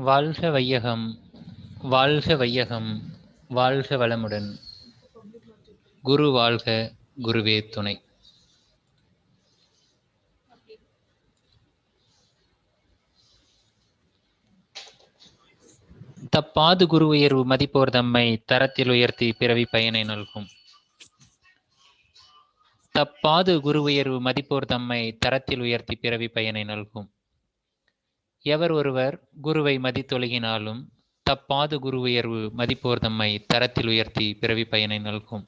வாழ்க வையகம், வாழ்க வையகம், வாழ்க வளமுடன். குரு வாழ்க, குருவே துணை. தப்பாது குரு உயர்வு மதிப்போர் தம்மை தரத்தில் உயர்த்தி பிறவி பயனை நல்கும். தப்பாது குரு உயர்வு மதிப்போர் தம்மை தரத்தில் உயர்த்தி பிறவி பயனை நல்கும். எவர் ஒருவர் குருவை மதித்தொழுகினாலும் தப்பாது குரு உயர்வு மதிப்போர் தம்மை தரத்தில் உயர்த்தி பிறவி பயனை நல்கும்.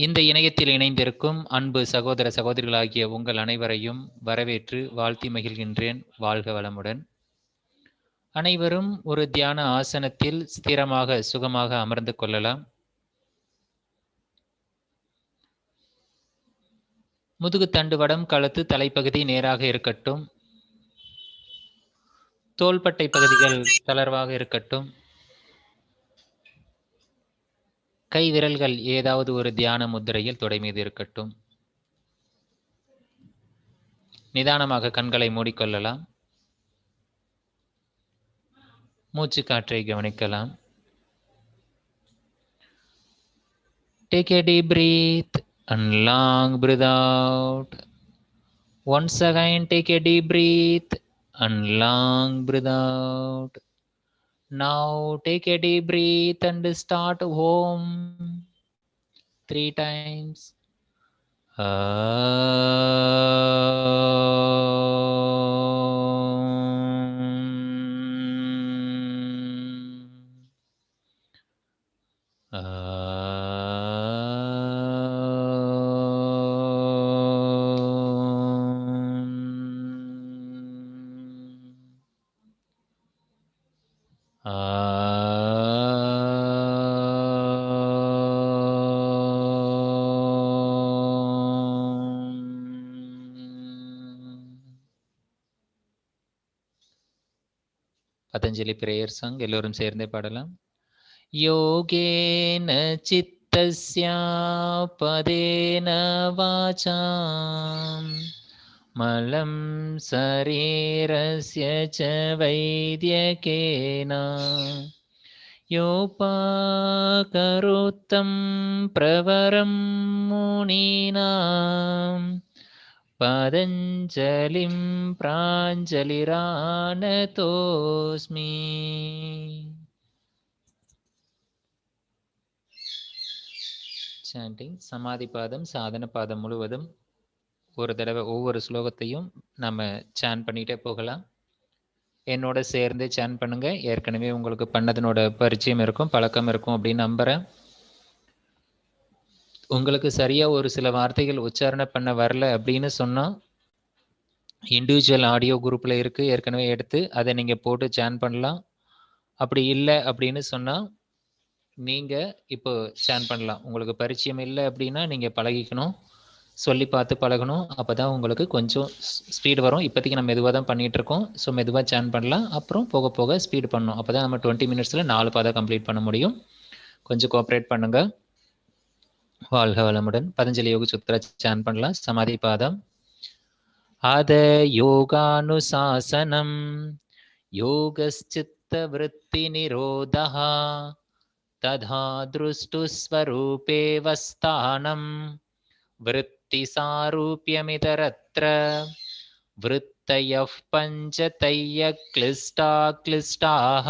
இந்த இணையத்தில் இணைந்திருக்கும் அன்பு சகோதர சகோதரிகளாகிய உங்கள் அனைவரையும் வரவேற்று வாழ்த்தி மகிழ்கின்றேன். வாழ்க வளமுடன். அனைவரும் ஒரு தியான ஆசனத்தில் ஸ்திரமாக சுகமாக அமர்ந்து கொள்ளலாம். முதுகு தண்டுவடம், கழுத்து, தலைப்பகுதி நேராக இருக்கட்டும். தோள்பட்டை பகுதிகள் தளர்வாக இருக்கட்டும். கை விரல்கள் ஏதாவது ஒரு தியான முத்திரையில் தொடை மீது இருக்கட்டும். நிதானமாக கண்களை மூடிக்கொள்ளலாம். மூச்சு காற்றை கவனிக்கலாம். Take a deep breath and long breath out. Once again, take a deep breath and long breath out. Now take a deep breath and start home 3 times. Patanjali prayer song எல்லோரும் சேர்ந்தே பாடலாம். யோகேன சித்தஸ்ய பதேன வாசாம் மலம் சரீரஸ்ய ச வைத்யகேன யோபாகரோத்தம் பிரவரம் முனீனாம் பதஞ்சலிம் பிராஞ்சலிரானதோஸ்மி. சாண்டிங் சமாதி பாதம், சாதன பாதம் முழுவதும் ஒரு தடவை ஒவ்வொரு ஸ்லோகத்தையும் நம்ம சான் பண்ணிட்டே போகலாம். என்னோட சேர்ந்து சான் பண்ணுங்க. ஏற்கனவே உங்களுக்கு பண்ணதனோட பரிச்சயம் இருக்கும், பழக்கம் இருக்கும் அப்படின்னு நம்புறேன். உங்களுக்கு சரியா ஒரு சில வார்த்தைகள் உச்சாரணை பண்ண வரல அப்படின்னு சொன்னா இண்டிவிஜுவல் ஆடியோ குரூப்ல இருக்கு, ஏற்கனவே எடுத்து அதை நீங்க போட்டு சான் பண்ணலாம். அப்படி இல்லை அப்படின்னு சொன்னா நீங்க இப்போ சான் பண்ணலாம். உங்களுக்கு பரிச்சயம் இல்லை அப்படின்னா நீங்க பழகிக்கணும், சொல்லி பார்த்து பழகணும். அப்பதான் உங்களுக்கு கொஞ்சம் ஸ்பீடு வரும். இப்போதைக்கு நம்ம மெதுவாக தான் பண்ணிட்டு இருக்கோம். ஸோ மெதுவாக சான் பண்ணலாம். அப்புறம் போக போக ஸ்பீடு பண்ணணும். அப்பதான் நம்ம 20 மினிட்ஸ்ல 4 பாதை கம்ப்ளீட் பண்ண முடியும். கொஞ்சம் கோஆப்ரேட் பண்ணுங்க. வாழ்க வளமுடன். பதஞ்சலி யோக சுத்ரா சான் பண்ணலாம். சமாதி பாதம். ஆத யோகானுசாசனம் யோகஸ்சித்த விருத்தி நிரோதः ததா திருஷ்டுஸ்வரூபேவ ஸ்தானம் விருத்திசாரூப்யமிதரத்ர விருத்தயः பஞ்சதய்ய க்ளிஷ்டாः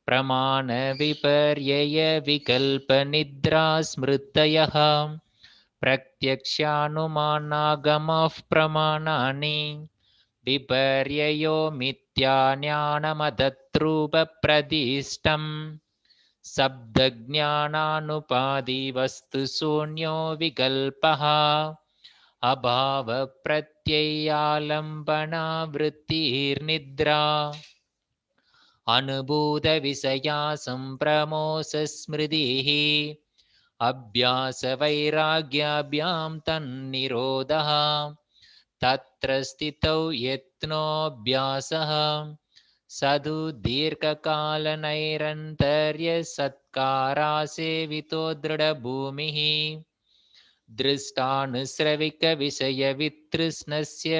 பிரமாண விபர்யய விகல்ப நித்ரா ஸ்மிருதயः பிரத்யக்ஷானுமானாகமः பிரமாணானி விபர்யயோ மித்யா ஞானமதத்ரூப பிரதிஷ்டம் சப்தஜ்ஞானானுபாதி வஸ்து சூன்யோ விகல்பः அபாவ பிரத்யயாலம்பனா விருத்திர்நித்ரா அனுபூத விசயா சம்பிரமோச ஸ்மிருதிः அபியாச வைராக்யாபியாம் தன்னிரோதः தத்ர ஸ்திதௌ யத்னோऽபியாசः சது தீர்க்ககால நைரந்தர்ய சத்காரா சேவிதோ திருடபூமிः திருஷ்டானுஸ்ரவிக விஷய வித்ருஷ்ணஸ்ய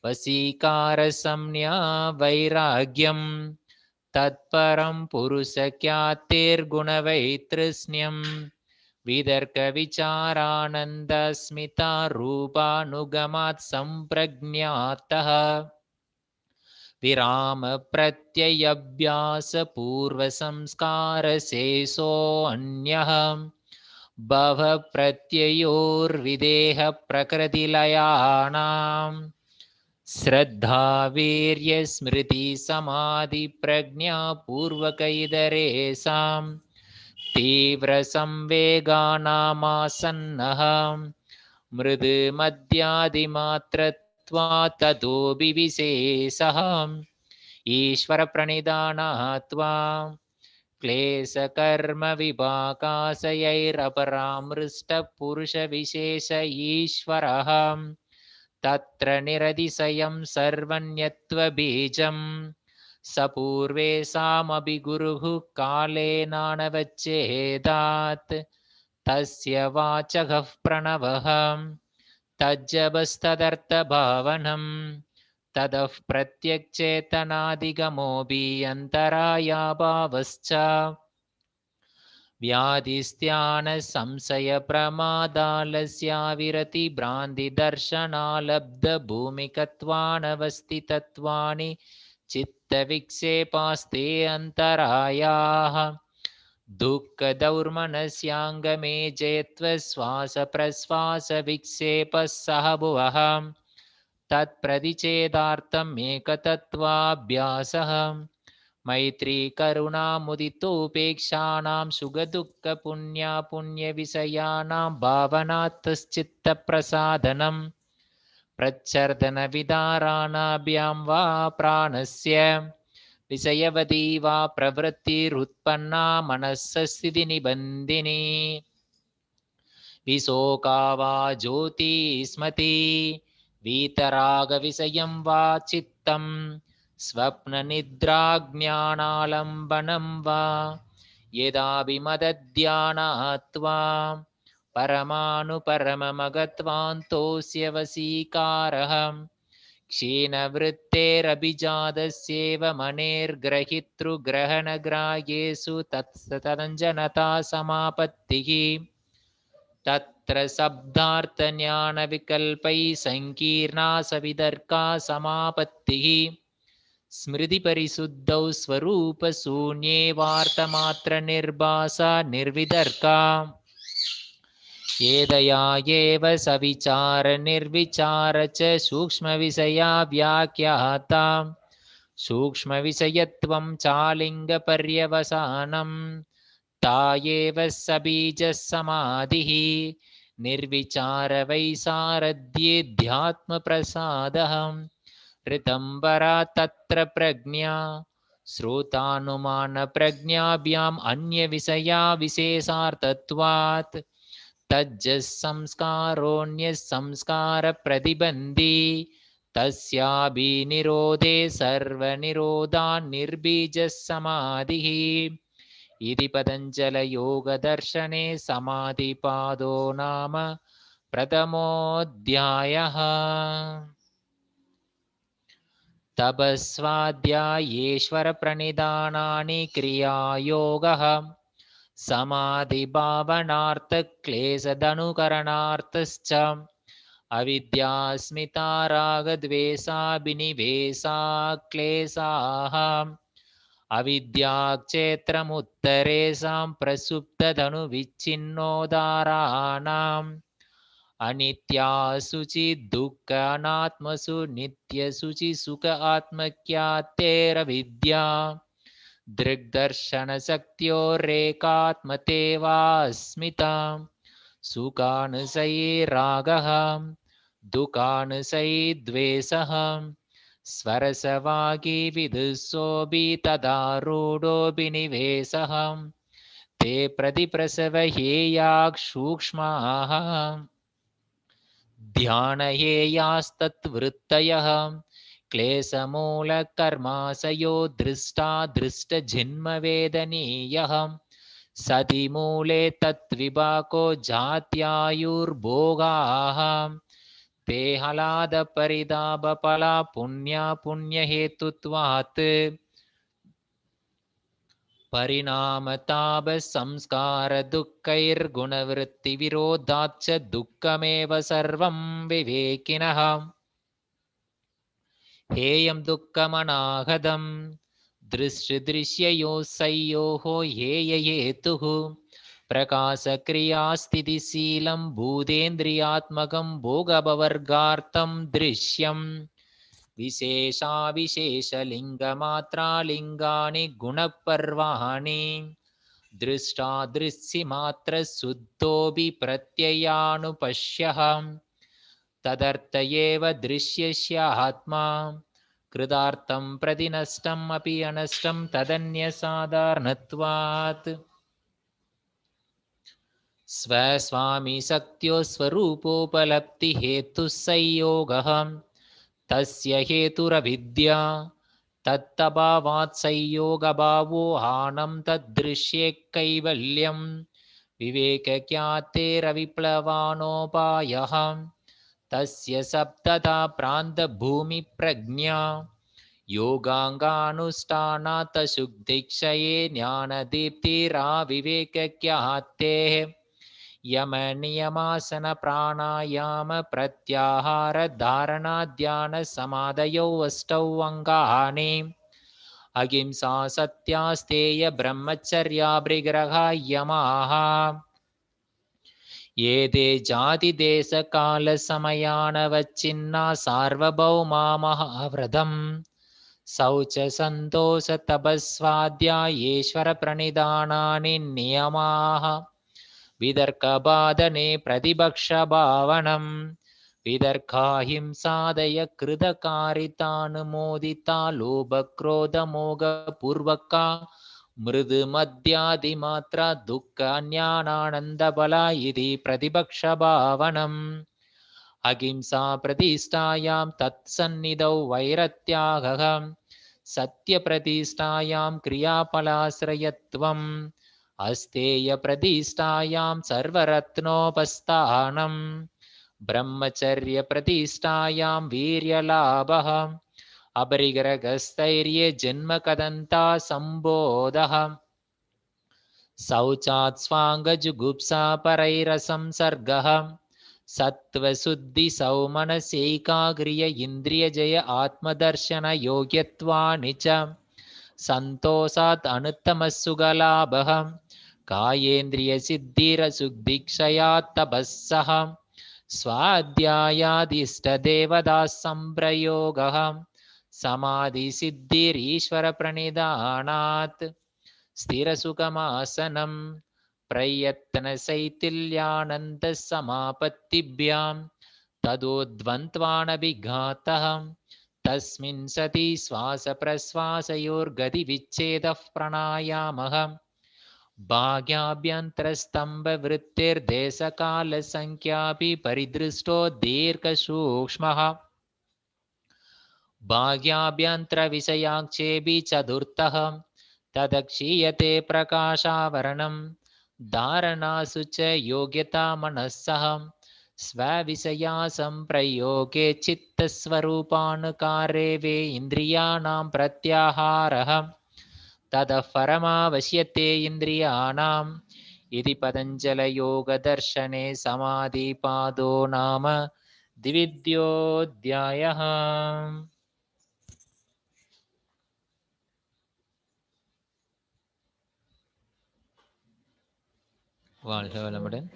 वसीकारसंज्ञा वैराग्यं तत्परं पुरुषख्यातिर्गुणवैतृष्ण्यं वितर्कविचारानन्दस्मितारूपानुगमात् सम्प्रज्ञातः विरामप्रत्ययभ्यासपूर्वसंस्कारशेषोऽन्यः भवप्रत्ययोर्विदेहप्रकृतिलयानां श्रद्धा वीर्यस्मृतिसमाधिप्रज्ञापूर्वकैतरेषां तीव्रसंवेगानामासन्नः मृदुमद्यादिमात्रत्वात् ततोऽपि विशेषः ईश्वरप्रणिधानात्वा क्लेशकर्मविपाकाशयैरपरामृष्टपुरुषविशेष ईश्वरः तत्र निरतिशयं सर्वण्यत्वबीजं स पूर्वेषामपि गुरुः कालेनानवच्छेदात् तस्य वाचकः प्रणवः तज्जपस्तदर्थभावनं ततः प्रत्यक्चेतनादिगमोऽभियन्तरायाभावश्च व्याधिस्त्यानसंशयप्रमादालस्याविरतिभ्रान्तिदर्शनालब्धभूमिकत्वानवस्थितत्वानि चित्तविक्षेपास्ते अन्तरायाः दुःखदौर्मनस्याङ्गमे जयत्वश्वासप्रश्वासविक्षेपः सह भुवः तत्प्रतिषेधार्थमेकतत्त्वाभ्यासः मैत्री करुणामुदितोपेक्षाणां सुखदुःखपुण्यापुण्यविषयाणां भावनात्तश्चित्तप्रसादनं प्रच्छर्दनविदाराणाभ्यां वा प्राणस्य विषयवती वा प्रवृत्तिरुत्पन्ना मनस्स स्थितिनिबन्धिनी विशोका वा ज्योतिस्मति वीतरागविषयं वा चित्तं स्वप्ननिद्राज्ञानालम्बनं वा यदाभिमदध्यानात्वा परमानुपरममगत्वान्तोऽस्य वशीकारः क्षीणवृत्तेरभिजातस्येव मनेर्ग्रहितृग्रहणग्राह्येषु तत्सतञ्जनता समापत्तिः तत्र शब्दार्थज्ञानविकल्पैः सङ्कीर्णा सवितर्का समापत्तिः स्मृतिपरिशुद्धौ स्वरूपशून्ये वार्तमात्रनिर्भासा निर्वितर्का एदया एव सविचारनिर्विचार च सूक्ष्मविषया व्याख्याता सूक्ष्मविषयत्वं चालिङ्गपर्यवसानं ता एव सबीजसमाधिः निर्विचारवैसारद्येऽध्यात्मप्रसादः ऋतम्बरा तत्र प्रज्ञा श्रोतानुमानप्रज्ञाभ्याम् अन्यविषया विशेषार्थत्वात् तज्जसंस्कारोऽन्यसंस्कारप्रतिबन्धी तस्याभिनिरोधे सर्वनिरोधान्निर्बीजसमाधिः इति पतञ्जलयोगदर्शने समाधिपादो नाम प्रथमोऽध्यायः। तपस्वाध्यायेश्वरप्रणिधानानि क्रियायोगः समाधिभावनार्थक्लेशदनुकरणार्थश्च अविद्यास्मितारागद्वेषाभिनिवेशाक्लेशाः अविद्याक्षेत्रमुत्तरेषां प्रसुप्तधनुविच्छिन्नोदाराणाम् अनित्यासुचि दुःख अनात्मसु नित्यसुचि सुख आत्मख्यातेरविद्या दृग्दर्शनशक्त्योरेकात्मतेवास्मिता सुखानुसयी रागः दुःखानुसयी द्वेषः स्वरसवागी विदुषोऽपि तदारूढोऽभिनिवेशः ते प्रतिप्रसव हेयासूक्ष्माः ध्यानहेयास्तत्वृत्तयः क्लेशमूलकर्माशयो दृष्टा दृष्टजन्मवेदनीयः सति मूले तद्विपाको जात्यायुर्भोगाः ते हलाद परिदाब पला पुण्या पुण्य हेतुत्वात् परिणामताप संस्कार दुःखैर्गुणवृत्ति विरोधाच्च दुःखमेव सर्वं विवेकिनः हेयं दुःखमनागतं दृश्यदृश्ययोः संयोः हेयहेतुः प्रकाशक्रियास्थितिशीलं भूतेन्द्रियात्मकं भोगभवर्गार्थं दृश्यं विशेषाविशेषलिङ्गमात्रालिङ्गानि गुणपर्वाणि दृष्टादृश्यमात्रशुद्धोऽपि प्रत्ययानुपश्यः तदर्थ एव दृश्यस्य आत्मा कृतार्थं प्रति नष्टम् अपि अनष्टं तदन्यसाधारणत्वात् स्वस्वामी शक्त्यो स्वरूपोपलब्धि हेतुः संयोगः तस्य हेतुरविद्या तत्तभावात् संयोगभावो हानं तदृश्ये कैवल्यं विवेकज्ञातेरविप्लवानोपायः तस्य सप्तधा प्रान्तभूमिप्रज्ञा योगाङ्गानुष्ठानात् शुद्धीक्षये ज्ञानदीप्तिराविवेकज्ञातेः यमनियमासन प्राणायाम प्रत्याहार धारणा ध्यान समाधयो अष्टौ अङ्गानि अहिंसा सत्यास्तेय ब्रह्मचर्याभृगृह यमाः एते जातिदेशकालसमयानवच्छिन्ना सार्वभौमा महाव्रतम् शौच सन्तोष तपस्वाध्यायेश्वरप्रणिधानानि नियमाः वितर्कबाधने प्रतिपक्षभावनं वितर्काहिंसादय कृतकारितानुमोदिता लोभक्रोधमोघपूर्वका मृदुमद्यादिमात्रा दुःखान्यानानन्दबला इति प्रतिपक्षभावनम् अहिंसा प्रतिष्ठायां तत्सन्निधौ वैरत्यागः सत्यप्रतिष्ठायां क्रियाफलाश्रयत्वम् अस्तेयप्रतिष्ठायां सर्वरत्नोपस्थानं ब्रह्मचर्यप्रतिष्ठायां वीर्यलाभः अपरिग्रहस्थैर्ये जन्मकदन्ता सम्बोधः शौचात् स्वाङ्गजुगुप्सा परैरसंसर्गः सत्त्वशुद्धि सौमनस्यैकाग्र्य इन्द्रियजय आत्मदर्शनयोग्यत्वानि च सन्तोषात् अनुत्तमसुखलाभः कायेन्द्रियसिद्धिरसुद्धिक्षया तपस्सः स्वाध्यायादिष्टदेवताः सम्प्रयोगः समाधिसिद्धिरीश्वरप्रणिधानात् स्थिरसुखमासनं प्रयत्नशैथिल्यानन्दसमापत्तिभ्यां तदोद्वन्द्वानभिघातः तस्मिन् सति श्वासप्रश्वासयोर्गतिविच्छेदः प्राणायामः भाग्याभ्यन्तरस्तम्भवृत्तिर्देशकालसङ्ख्यापि परिदृष्टो दीर्घसूक्ष्मः भाग्याभ्यन्तरविषयाक्षेपि चतुर्थः तदक्षीयते प्रकाशावरणं धारणासु च योग्यता मनस्सः स्वविषया संप्रयोगे चित्तस्वरूपानुकारे वे इन्द्रियाणां प्रत्याहारः ततः परमावश्यते इन्द्रियाणाम् इति पतञ्जलयोगदर्शने समाधिपादो नाम द्वितीयोऽध्यायः. வாழ்க வளமுடன்.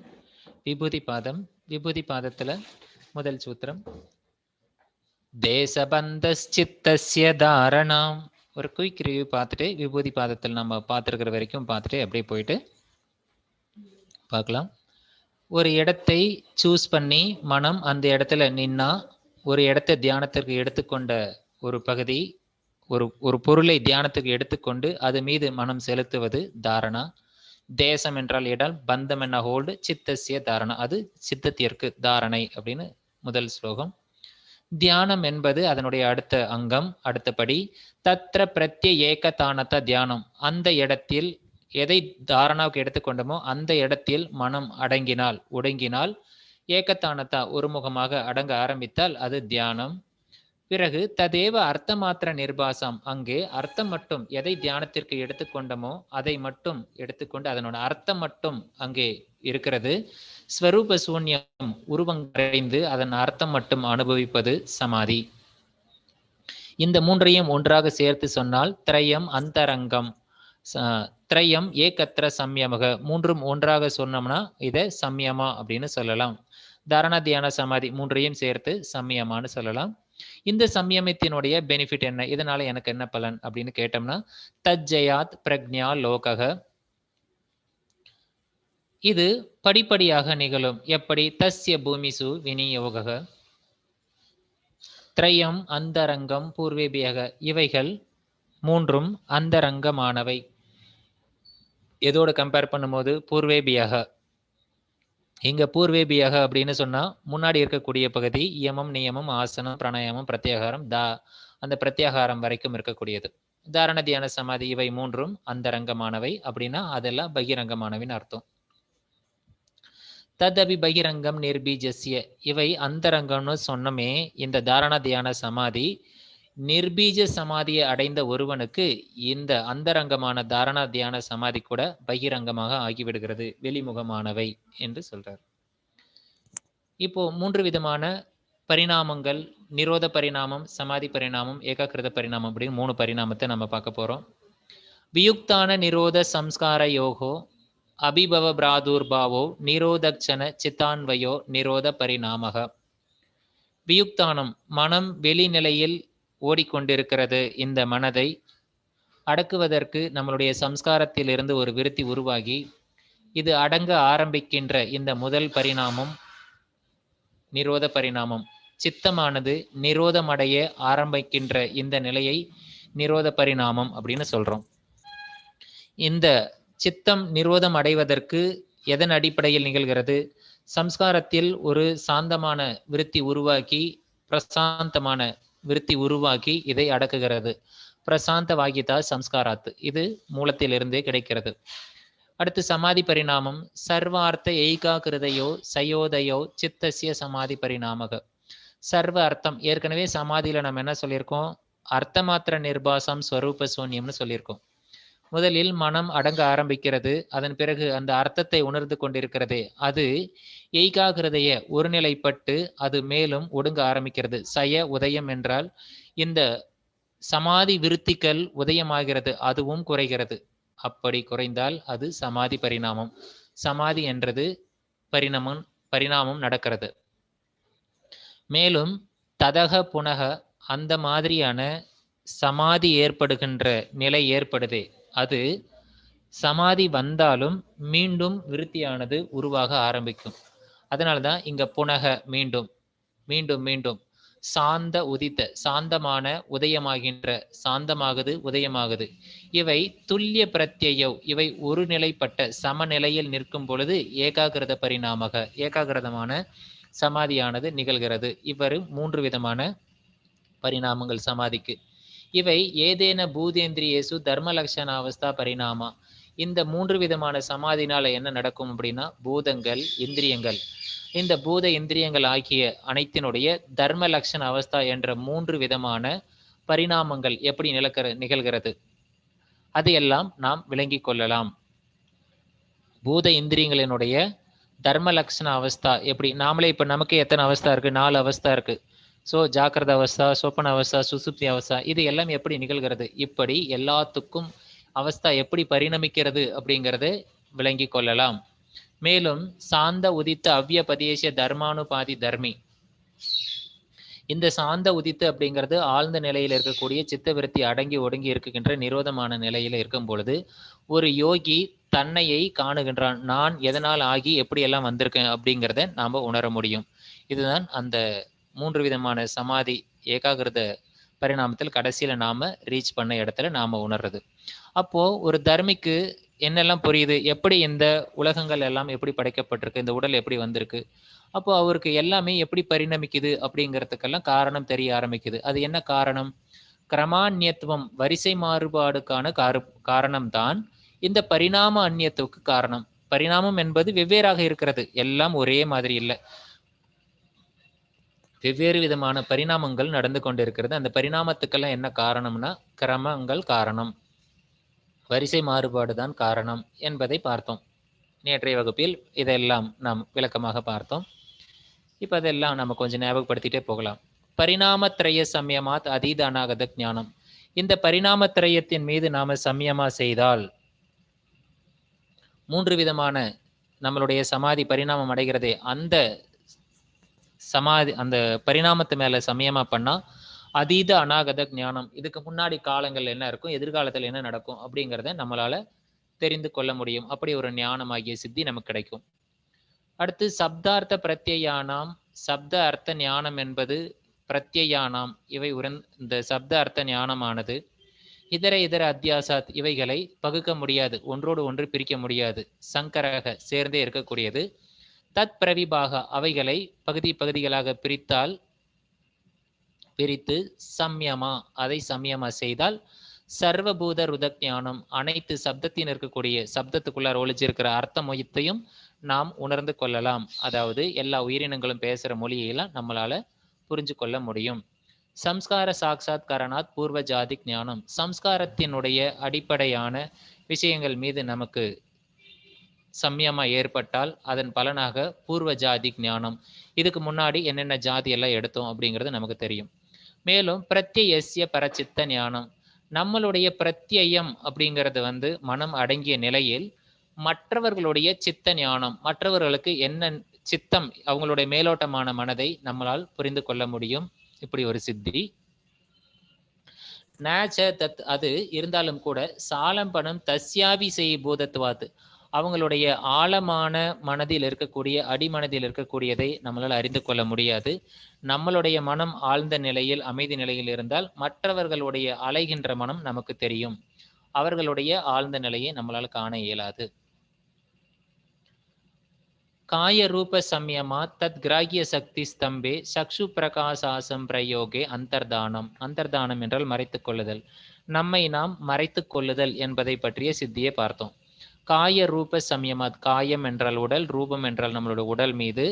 விபூதி பாதம். விபூதி பாதத்துல முதல் சூத்திரம் தேசபந்தஸ்சித்தஸ்ய தாரணாம். ஒரு குயிக் ரிவ்யூ பார்த்துட்டு விபூதி பாதத்தில் நம்ம பார்த்துருக்கிற வரைக்கும் பார்த்துட்டு அப்படியே போயிட்டு பார்க்கலாம். ஒரு இடத்தை சூஸ் பண்ணி மனம் அந்த இடத்துல நின்னா, ஒரு இடத்தை தியானத்திற்கு எடுத்துக்கொண்ட ஒரு பகுதி, ஒரு பொருளை தியானத்துக்கு எடுத்துக்கொண்டு அது மீது மனம் செலுத்துவது தாரணா. தேசம் என்றால் இடம், பந்தம் என்ன ஹோல்டு, சித்தசிய தாரணா, அது சித்தத்திற்கு தாரணை அப்படின்னு முதல் ஸ்லோகம். தியானம் என்பது அதனுடைய அடுத்த அங்கம், அடுத்தபடி. தத்ர பிரத்ய ஏகதானத்த தியானம், அந்த இடத்தில் எதை தாரணாவுக்கு எடுத்துக்கொண்டோமோ அந்த இடத்தில் மனம் ஒடுங்கினால் ஏகத்தானத்தா ஒருமுகமாக அடங்க ஆரம்பித்தால் அது தியானம். பிறகு ததேவ அர்த்த மாத்திர நிர்பாசம், அங்கே அர்த்தம் மட்டும் எதை தியானத்திற்கு எடுத்துக்கொண்டமோ அதை மட்டும் எடுத்துக்கொண்டு அதனோட அர்த்தம் மட்டும் அங்கே இருக்கிறது. ஸ்வரூப சூன்யம் உருவங்கரைந்து அதன் அர்த்தம் மட்டும் அனுபவிப்பது சமாதி. இந்த மூன்றையும் ஒன்றாக சேர்த்து சொன்னால் திரயம் அந்தரங்கம், திரயம் ஏகத்திர சம்யமக, மூன்றும் ஒன்றாக சொன்னோம்னா இதை சம்யமா அப்படின்னு சொல்லலாம். தாரண தியான சமாதி மூன்றையும் சேர்த்து சம்யமான்னு சொல்லலாம். இந்த சம்யமத்தினுடைய பெனிஃபிட் என்ன, இதனால எனக்கு என்ன பலன் அப்படின்னு கேட்டோம்னா, தஜ்ஜயாத் பிரக்ஞா லோகக, இது படிப்படியாக நிகழும். எப்படி? தஸ்ய பூமிசு விநியோக, திரயம் அந்தரங்கம் பூர்வேபியக, இவைகள் மூன்றும் அந்தரங்கமானவை. எதோடு கம்பேர் பண்ணும்போது? பூர்வேபியக. இங்க பூர்வேபியக அப்படின்னு சொன்னா முன்னாடி இருக்கக்கூடிய பகுதி யமம் நியமம் ஆசனம் பிராணாயாமம் பிரத்யாகாரம் அந்த பிரத்யாகாரம் வரைக்கும் இருக்கக்கூடியது. தாரண தியான சமாதி இவை மூன்றும் அந்தரங்கமானவை அப்படின்னா அதெல்லாம் பகிரங்கமானவின்னு அர்த்தம். ததபி பகிரங்கம் நிர்பீஜஸ்ய, இவை அந்தரங்கம்னு சொன்னமே. இந்த தாரண தியான சமாதி நிர்பீஜ சமாதியை அடைந்த ஒருவனுக்கு இந்த அந்தரங்கமான தாரண தியான சமாதி கூட பகிரங்கமாக ஆகிவிடுகிறது, வெளிமுகமானவை என்று சொல்றார். இப்போ மூன்று விதமான பரிணாமங்கள், நிரோத பரிணாமம், சமாதி பரிணாமம், ஏகாகிருத பரிணாமம் அப்படின்னு மூணு பரிணாமத்தை நம்ம பார்க்க போறோம். வியுக்தான நிரோத சம்ஸ்கார யோகோ அபிபவ பிராதுர்பாவோ நிரோதக்ஷண சித்தான்வயோ நிரோத பரிணாமக. வியுக்தானம், மனம் வெளிநிலையில் ஓடிக்கொண்டிருக்கிறது. இந்த மனதை அடக்குவதற்கு நம்மளுடைய சம்ஸ்காரத்திலிருந்து ஒரு விருத்தி உருவாகி இது அடங்க ஆரம்பிக்கின்ற இந்த முதல் பரிணாமம் நிரோத பரிணாமம். சித்தமானது நிரோதமடைய ஆரம்பிக்கின்ற இந்த நிலையை நிரோத பரிணாமம் அப்படின்னு சொல்றோம். இந்த சித்தம் நிரோதம் அடைவதற்கு எதன் அடிப்படையில் நிகழ்கிறது? சம்ஸ்காரத்தில் ஒரு சாந்தமான விருத்தி உருவாக்கி பிரசாந்தமான விருத்தி உருவாக்கி இதை அடக்குகிறது. பிரசாந்த வாகிதா சம்ஸ்காராத், இது மூலத்திலிருந்தே கிடைக்கிறது. அடுத்து சமாதி பரிணாமம். சர்வார்த்த ஏகாகிருதையோ சயோதயோ சித்தசிய சமாதி பரிணாமக. சர்வ அர்த்தம், ஏற்கனவே சமாதியில நம்ம என்ன சொல்லியிருக்கோம்? அர்த்த மாத்திர நிர்பாசம் ஸ்வரூப சூன்யம்னு சொல்லியிருக்கோம். முதலில் மனம் அடங்க ஆரம்பிக்கிறது, அதன் பிறகு அந்த அர்த்தத்தை உணர்ந்து கொண்டிருக்கிறது. அது ஏகாகிருதைய ஒருநிலைப்பட்டு அது மேலும் ஒடுங்க ஆரம்பிக்கிறது. சய உதயம் என்றால் இந்த சமாதி விருத்திகள் உதயமாகிறது, அதுவும் குறைகிறது. அப்படி குறைந்தால் அது சமாதி பரிணாமம். சமாதி என்றது பரிணாமம் நடக்கிறது. மேலும் ததக புனக, அந்த மாதிரியான சமாதி ஏற்படுகின்ற நிலை ஏற்படுதே, அது சமாதி வந்தாலும் மீண்டும் விருத்தியானது உருவாக ஆரம்பிக்கும். அதனால்தான் இங்க புனக மீண்டும் மீண்டும் மீண்டும், சாந்த உதித்த சாந்தமான உதயமாகின்ற, சாந்தமாகுது உதயமாகுது. இவை துல்லிய பிரத்யயோ, இவை ஒரு நிலைப்பட்ட சமநிலையில் நிற்கும் பொழுது ஏகாகிருத பரிணாமக, ஏகாகிருதமான சமாதியானது நிகழ்கிறது. இவ்வாறு மூன்று விதமான பரிணாமங்கள் சமாதிக்கு. இவை ஏதேன பூதேந்திரியேசு தர்ம லட்சண அவஸ்தா பரிணாமா. இந்த மூன்று விதமான சமாதினால என்ன நடக்கும் அப்படின்னா, பூதங்கள் இந்திரியங்கள், இந்த பூத இந்திரியங்கள் ஆகிய அனைத்தினுடைய தர்ம லட்சண அவஸ்தா என்ற மூன்று விதமான பரிணாமங்கள் எப்படி நிகழ்கிறது அதையெல்லாம் நாம் விளங்கி கொள்ளலாம். பூத இந்திரியங்களினுடைய தர்ம லட்சண அவஸ்தா எப்படி, நாமளே இப்ப நமக்கு எத்தனை அவஸ்தா இருக்கு? 4 அவஸ்தா இருக்கு. ஸோ ஜாக்கிரத அவஸ்தா, சொப்பன அவஸ்தா, சுசுப்தி அவஸ்தா, இது எல்லாம் எப்படி நிகழ்கிறது, இப்படி எல்லாத்துக்கும் அவஸ்தா எப்படி பரிணமிக்கிறது அப்படிங்கிறத விளங்கி கொள்ளலாம். மேலும் சாந்த உதித்த அவ்யபதேச தர்மானுபாதி தர்மி, இந்த சாந்த உதித்து அப்படிங்கிறது ஆழ்ந்த நிலையில் இருக்கக்கூடிய சித்த விருத்தி அடங்கி ஒடுங்கி இருக்கின்ற நிரோதமான நிலையில இருக்கும் பொழுது ஒரு யோகி தன்னையை காணுகின்றான். நான் எதனால் ஆகி எப்படியெல்லாம் வந்திருக்கேன் அப்படிங்கிறத நாம உணர முடியும். இதுதான் அந்த மூன்று விதமான சமாதி ஏகாகிருத பரிணாமத்தில் கடைசியில நாம ரீச் பண்ண இடத்துல நாம உணர்றது. அப்போ ஒரு தர்மிக்கு என்னெல்லாம் புரியுது, எப்படி இந்த உலகங்கள் எல்லாம் எப்படி படைக்கப்பட்டிருக்கு, இந்த உடல் எப்படி வந்திருக்கு, அப்போ அவருக்கு எல்லாமே எப்படி பரிணமிக்குது அப்படிங்கிறதுக்கெல்லாம் காரணம் தெரிய ஆரம்பிக்குது. அது என்ன காரணம்? கிரமான்யத்துவம், வரிசை மாறுபாடுக்கான காரணம்தான் இந்த பரிணாம அந்நியத்துவுக்கு காரணம். பரிணாமம் என்பது வெவ்வேறாக இருக்கிறது, எல்லாம் ஒரே மாதிரி இல்லை. வெவ்வேறு விதமான பரிணாமங்கள் நடந்து கொண்டிருக்கிறது. அந்த பரிணாமத்துக்கெல்லாம் என்ன காரணம்னா, கிரமங்கள் காரணம். வரிசை மாறுபாடு தான் காரணம் என்பதை பார்த்தோம். நேற்றைய வகுப்பில் இதெல்லாம் நாம் விளக்கமாக பார்த்தோம். இப்ப அதெல்லாம் நம்ம கொஞ்சம் ஞாபகப்படுத்திட்டே போகலாம். பரிணாமத்ரய சம்யமாத் அதீத அநாகத ஞானம். இந்த பரிணாமத்ரயத்தின் மீது நாம சம்யமா செய்தால் 3 விதமான நம்மளுடைய சமாதி பரிணாமம் அடைகிறதே, அந்த பரிணாமத்து மேல சமயமா பண்ணா அதீத அநாகத ஞானம். இதுக்கு முன்னாடி காலங்கள் என்ன இருக்கும், எதிர்காலத்தில் என்ன நடக்கும் அப்படிங்கிறத நம்மளால தெரிந்து கொள்ள முடியும். அப்படி ஒரு ஞானமாகிய சித்தி நமக்கு கிடைக்கும். அடுத்து சப்தார்த்த பிரத்யானாம். சப்த அர்த்த ஞானம் என்பது பிரத்யானாம். இவை இந்த சப்த அர்த்த ஞானமானது இதர இதர அத்தியாசாத் இவைகளை பகுக்க முடியாது, ஒன்றோடு ஒன்று பிரிக்க முடியாது. சங்கரக சேர்ந்தே இருக்கக்கூடியது. தத் பிரவிபாக அவைகளை பகுதி பகுதிகளாக பிரித்து சம்யமா அதை சம்யமா செய்தால் சர்வபூத ருதஞானம் அனைத்து சப்தத்தின் இருக்கக்கூடிய சப்தத்துக்குள்ளார ஒளிஞ்சிருக்கிற அர்த்த மொயத்தையும் நாம் உணர்ந்து கொள்ளலாம். அதாவது எல்லா உயிரினங்களும் பேசுற மொழியெல்லாம் நம்மளால புரிஞ்சு கொள்ள முடியும். சம்ஸ்கார சாக்சாத் கரணாத் பூர்வ ஜாதி ஞானம். சம்ஸ்காரத்தினுடைய அடிப்படையான விஷயங்கள் மீது நமக்கு சம்யமா ஏற்பட்டால் அதன் பலனாக பூர்வ ஜாதி ஞானம். இதுக்கு முன்னாடி என்னென்ன ஜாதி எல்லாம் எடுத்தோம் அப்படிங்கிறது நமக்கு தெரியும். மேலும் பிரத்யஸ்ய பரச்சித்த ஞானம். நம்மளுடைய பிரத்யம் அப்படிங்கிறது மனம் அடங்கிய நிலையில் மற்றவர்களுடைய சித்த ஞானம், மற்றவர்களுக்கு என்ன சித்தம், அவங்களுடைய மேலோட்டமான மனதை நம்மளால் புரிந்து கொள்ள முடியும். இப்படி ஒரு சித்தி. தத் அது இருந்தாலும் கூட சாலம்பனம் தஸ்யாபி செய் பூதத்துவாத்து அவங்களுடைய ஆழமான மனதில் இருக்கக்கூடிய அடிமனதில் இருக்கக்கூடியதை நம்மளால் அறிந்து கொள்ள முடியாது. நம்மளுடைய மனம் ஆழ்ந்த நிலையில் அமைதி நிலையில் இருந்தால் மற்றவர்களுடைய அலைகின்ற மனம் நமக்கு தெரியும். அவர்களுடைய ஆழ்ந்த நிலையை நம்மளால் காண இயலாது. காய ரூப சம்யமா தத் கிராகிய சக்தி ஸ்தம்பே சக்ஷு பிரகாசாசம் பிரயோகே அந்தர்தானம். அந்தர்தானம் என்றால் மறைத்துக் கொள்ளுதல். நம்மை நாம் மறைத்துக் கொள்ளுதல் என்பதை பற்றிய சித்தியை பார்த்தோம். காய ரூப சம்யமாத். காயம் என்றால் உடல், ரூபம் என்றால் நம்மளோட உடல் மீது.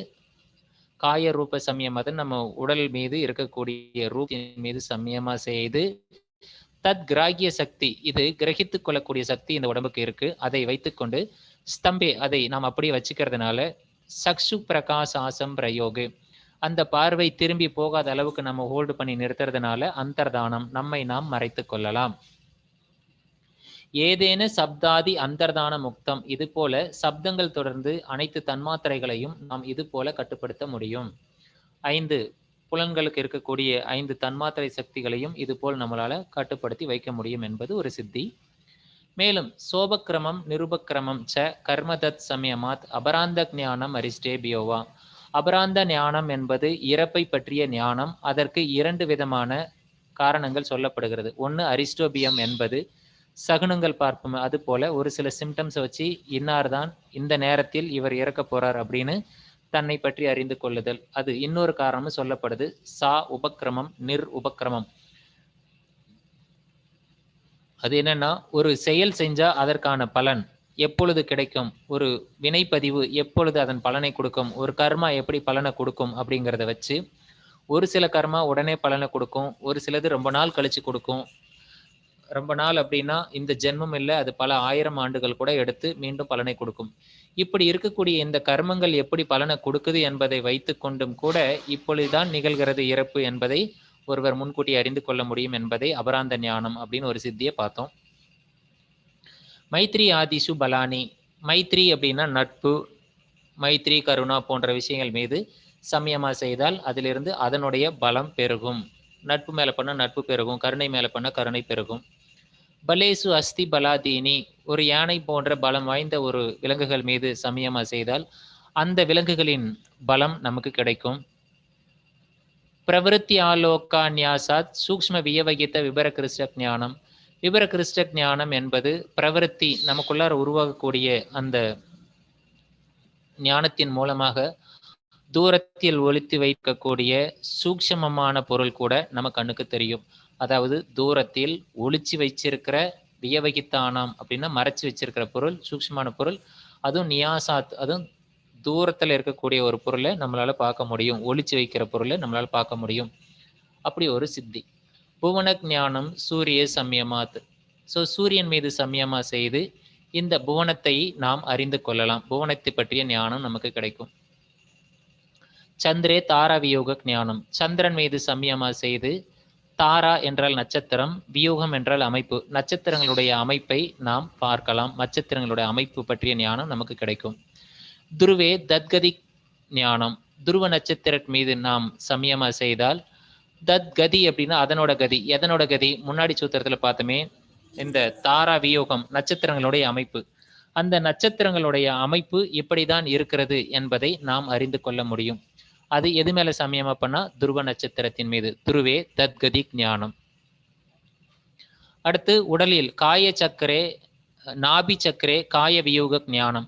காய ரூப சம்யமாத் நம்ம உடல் மீது இருக்கக்கூடிய ரூபின் மீது சம்யமா செய்து தத் கிராகிய சக்தி இது கிரகித்துக் கொள்ளக்கூடிய சக்தி இந்த உடம்புக்கு இருக்கு. அதை வைத்துக்கொண்டு ஸ்தம்பே அதை நாம் அப்படியே வச்சுக்கிறதுனால சக்ஷு பிரகாசாசம் பிரயோகு அந்த பார்வை திரும்பி போகாத அளவுக்கு நம்ம ஹோல்டு பண்ணி நிறுத்துறதுனால அந்தர்தானம் நம்மை நாம் மறைத்து கொள்ளலாம். ஏதேன சப்தாதி அந்தர்தான முக்தம். இது போல சப்தங்கள் தொடர்ந்து அனைத்து தன்மாத்திரைகளையும் நாம் இது போல கட்டுப்படுத்த முடியும். 5 புலன்களுக்கு இருக்கக்கூடிய 5 தன்மாத்திரை சக்திகளையும் இது போல் நம்மளால கட்டுப்படுத்தி வைக்க முடியும் என்பது ஒரு சித்தி. மேலும் சோபக்கிரமம் நிருபக்கிரமம் ச கர்மதத் சமயமாத் அபராந்த ஞானம் அரிஸ்டேபியோவா. அபராந்த ஞானம் என்பது இறப்பை பற்றிய ஞானம். அதற்கு 2 விதமான காரணங்கள் சொல்லப்படுகிறது. ஒன்று அரிஸ்டோபியம் என்பது சகுனங்கள் பார்ப்போம், அது போல ஒரு சில சிம்டம்ஸை வச்சு இன்னார் தான் இந்த நேரத்தில் இவர் இறக்க போறார் அப்படின்னு தன்னை பற்றி அறிந்து கொள்ளுதல். அது இன்னொரு காரணமும் சொல்லப்படுது. சா உபக்கிரமம் நிர் உபக்கிரமம். அது என்னன்னா ஒரு செயல் செஞ்சா அதற்கான பலன் எப்பொழுது கிடைக்கும், ஒரு வினைப்பதிவு எப்பொழுது அதன் பலனை கொடுக்கும், ஒரு கர்மா எப்படி பலனை கொடுக்கும் அப்படிங்கிறத வச்சு ஒரு சில கர்மா உடனே பலனை கொடுக்கும், ஒரு சிலது ரொம்ப நாள் கழிச்சு கொடுக்கும். ரொம்ப நாள் அப்படின்னா இந்த ஜென்மம் இல்லை, அது பல 1000 ஆண்டுகள் கூட எடுத்து மீண்டும் பலனை கொடுக்கும். இப்படி இருக்கக்கூடிய இந்த கர்மங்கள் எப்படி பலனை கொடுக்குது என்பதை வைத்து கொண்டும் கூட இப்பொழுதுதான் நிகழ்கிறது இறப்பு என்பதை ஒருவர் முன்கூட்டி அறிந்து கொள்ள முடியும் என்பதை அபராந்த ஞானம் அப்படின்னு ஒரு சித்தியை பார்த்தோம். மைத்ரி ஆதிஷு பலானி. மைத்ரி அப்படின்னா நட்பு, மைத்ரி கருணா போன்ற விஷயங்கள் மீது சமயமா செய்தால் அதிலிருந்து அதனுடைய பலம் பெருகும். நட்பு மேல பண்ண நட்பு பெருகும், கருணை மேல பண்ண கருணை பெருகும். பலேசு அஸ்தி பலாதீனி. ஒரு யானை போன்ற பலம் வாய்ந்த ஒரு விலங்குகள் மீது சமயமா செய்தால் அந்த விலங்குகளின் பலம் நமக்கு கிடைக்கும். பிரவருத்தி ஆலோகான்யாசாத் சூக்ஷ்ம வியவகித்த விபர கிருஷ்ட ஞானம். விபர கிருஷ்ட ஞானம் என்பது பிரவருத்தி நமக்குள்ளார உருவாகக்கூடிய அந்த ஞானத்தின் மூலமாக தூரத்தில் ஒளித்து வைக்கக்கூடிய சூக்ஷ்மமான பொருள் கூட நம்ம கண்ணுக்கு தெரியும். அதாவது தூரத்தில் ஒளிச்சு வச்சிருக்கிற வியவகித்தானாம் அப்படின்னா மறைச்சு வச்சிருக்கிற பொருள், சூக்ஷ்மமான பொருள், அதுவும் நியாசாத் அதுவும் தூரத்துல இருக்கக்கூடிய ஒரு பொருளை நம்மளால பார்க்க முடியும். ஒளிச்சு வைக்கிற பொருளை நம்மளால பார்க்க முடியும். அப்படி ஒரு சித்தி. புவன ஞானம் சூரிய சம்யமாத். ஸோ சூரியன் மீது சம்யமா செய்து இந்த புவனத்தை நாம் அறிந்து கொள்ளலாம். புவனத்தை பற்றிய ஞானம் நமக்கு கிடைக்கும். சந்திரே தாரா வியோக ஞானம். சந்திரன் மீது சம்யமா செய்து, தாரா என்றால் நட்சத்திரம், வியூகம் என்றால் அமைப்பு. நட்சத்திரங்களுடைய அமைப்பை நாம் பார்க்கலாம். நட்சத்திரங்களுடைய அமைப்பு பற்றிய ஞானம் நமக்கு கிடைக்கும். துருவே தத்கதி ஞானம். துருவ நட்சத்திர மீது நாம் சம்யமா செய்தால், தத்கதி அப்படின்னா அதனோட கதி. எதனோட கதி? முன்னாடி சூத்திரத்துல பார்த்தோமே, இந்த தாரா வியோகம், நட்சத்திரங்களுடைய அமைப்பு. அந்த நட்சத்திரங்களுடைய அமைப்பு இப்படிதான் இருக்கிறது என்பதை நாம் அறிந்து கொள்ள முடியும். அது எது மேல சமயமா பண்ணா? துருவ நட்சத்திரத்தின் மீது. துருவே தத்கதி ஞானம். அடுத்து உடலில் காய சக்கரே நாபி சக்கரே காய வியூக ஞானம்.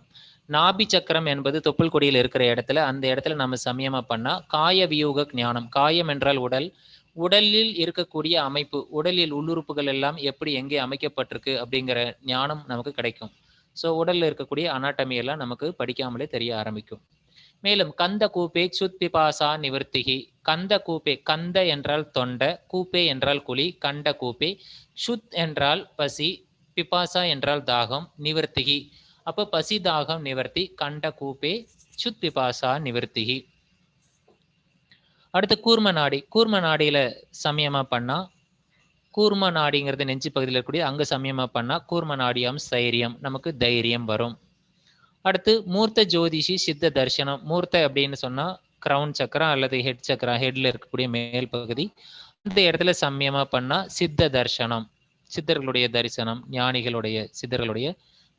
நாபி சக்கரம் என்பது தொப்புள் கொடியில் இருக்கிற இடத்துல, அந்த இடத்துல நம்ம சமயமா பண்ணா காய வியூக ஞானம். காயம் என்றால் உடல். உடலில் இருக்கக்கூடிய அமைப்பு, உடலில் உள்ளுறுப்புகள் எல்லாம் எப்படி எங்கே அமைக்கப்பட்டிருக்கு அப்படிங்கிற ஞானம் நமக்கு கிடைக்கும். ஸோ உடல்ல இருக்கக்கூடிய அனாட்டமி எல்லாம் நமக்கு படிக்காமலே தெரிய ஆரம்பிக்கும். மேலும் கந்த கூப்பே சுத் பிபாசா நிவர்த்திகி. கந்த கூப்பே, கந்த என்றால் தொண்டை, கூப்பே என்றால் குழி, கண்ட கூப்பே. சுத் என்றால் பசி, பிபாசா என்றால் தாகம், நிவர்த்திகி அப்போ பசி தாகம் நிவர்த்தி. கண்ட கூப்பே சுத் பிபாசா நிவர்த்திகி. அடுத்து கூர்ம நாடி. கூர்ம நாடியில சமயமா பண்ணா, கூர்ம நாடிங்கிறது நெஞ்சு பகுதியில் இருக்கக்கூடிய அங்க சமயமா பண்ணா கூர்ம நாடியம் தைரியம், நமக்கு தைரியம் வரும். அடுத்து மூர்த்த ஜோதிஷி சித்த தர்சனம். மூர்த்த அப்படின்னு சொன்னா கிரவுன் சக்கரம் அல்லது ஹெட் சக்கரம், ஹெட்ல இருக்கக்கூடிய மேல் பகுதி. அந்த இடத்துல சமயமா பண்ணா சித்த தர்சனம், சித்தர்களுடைய தரிசனம், ஞானிகளுடைய சித்தர்களுடைய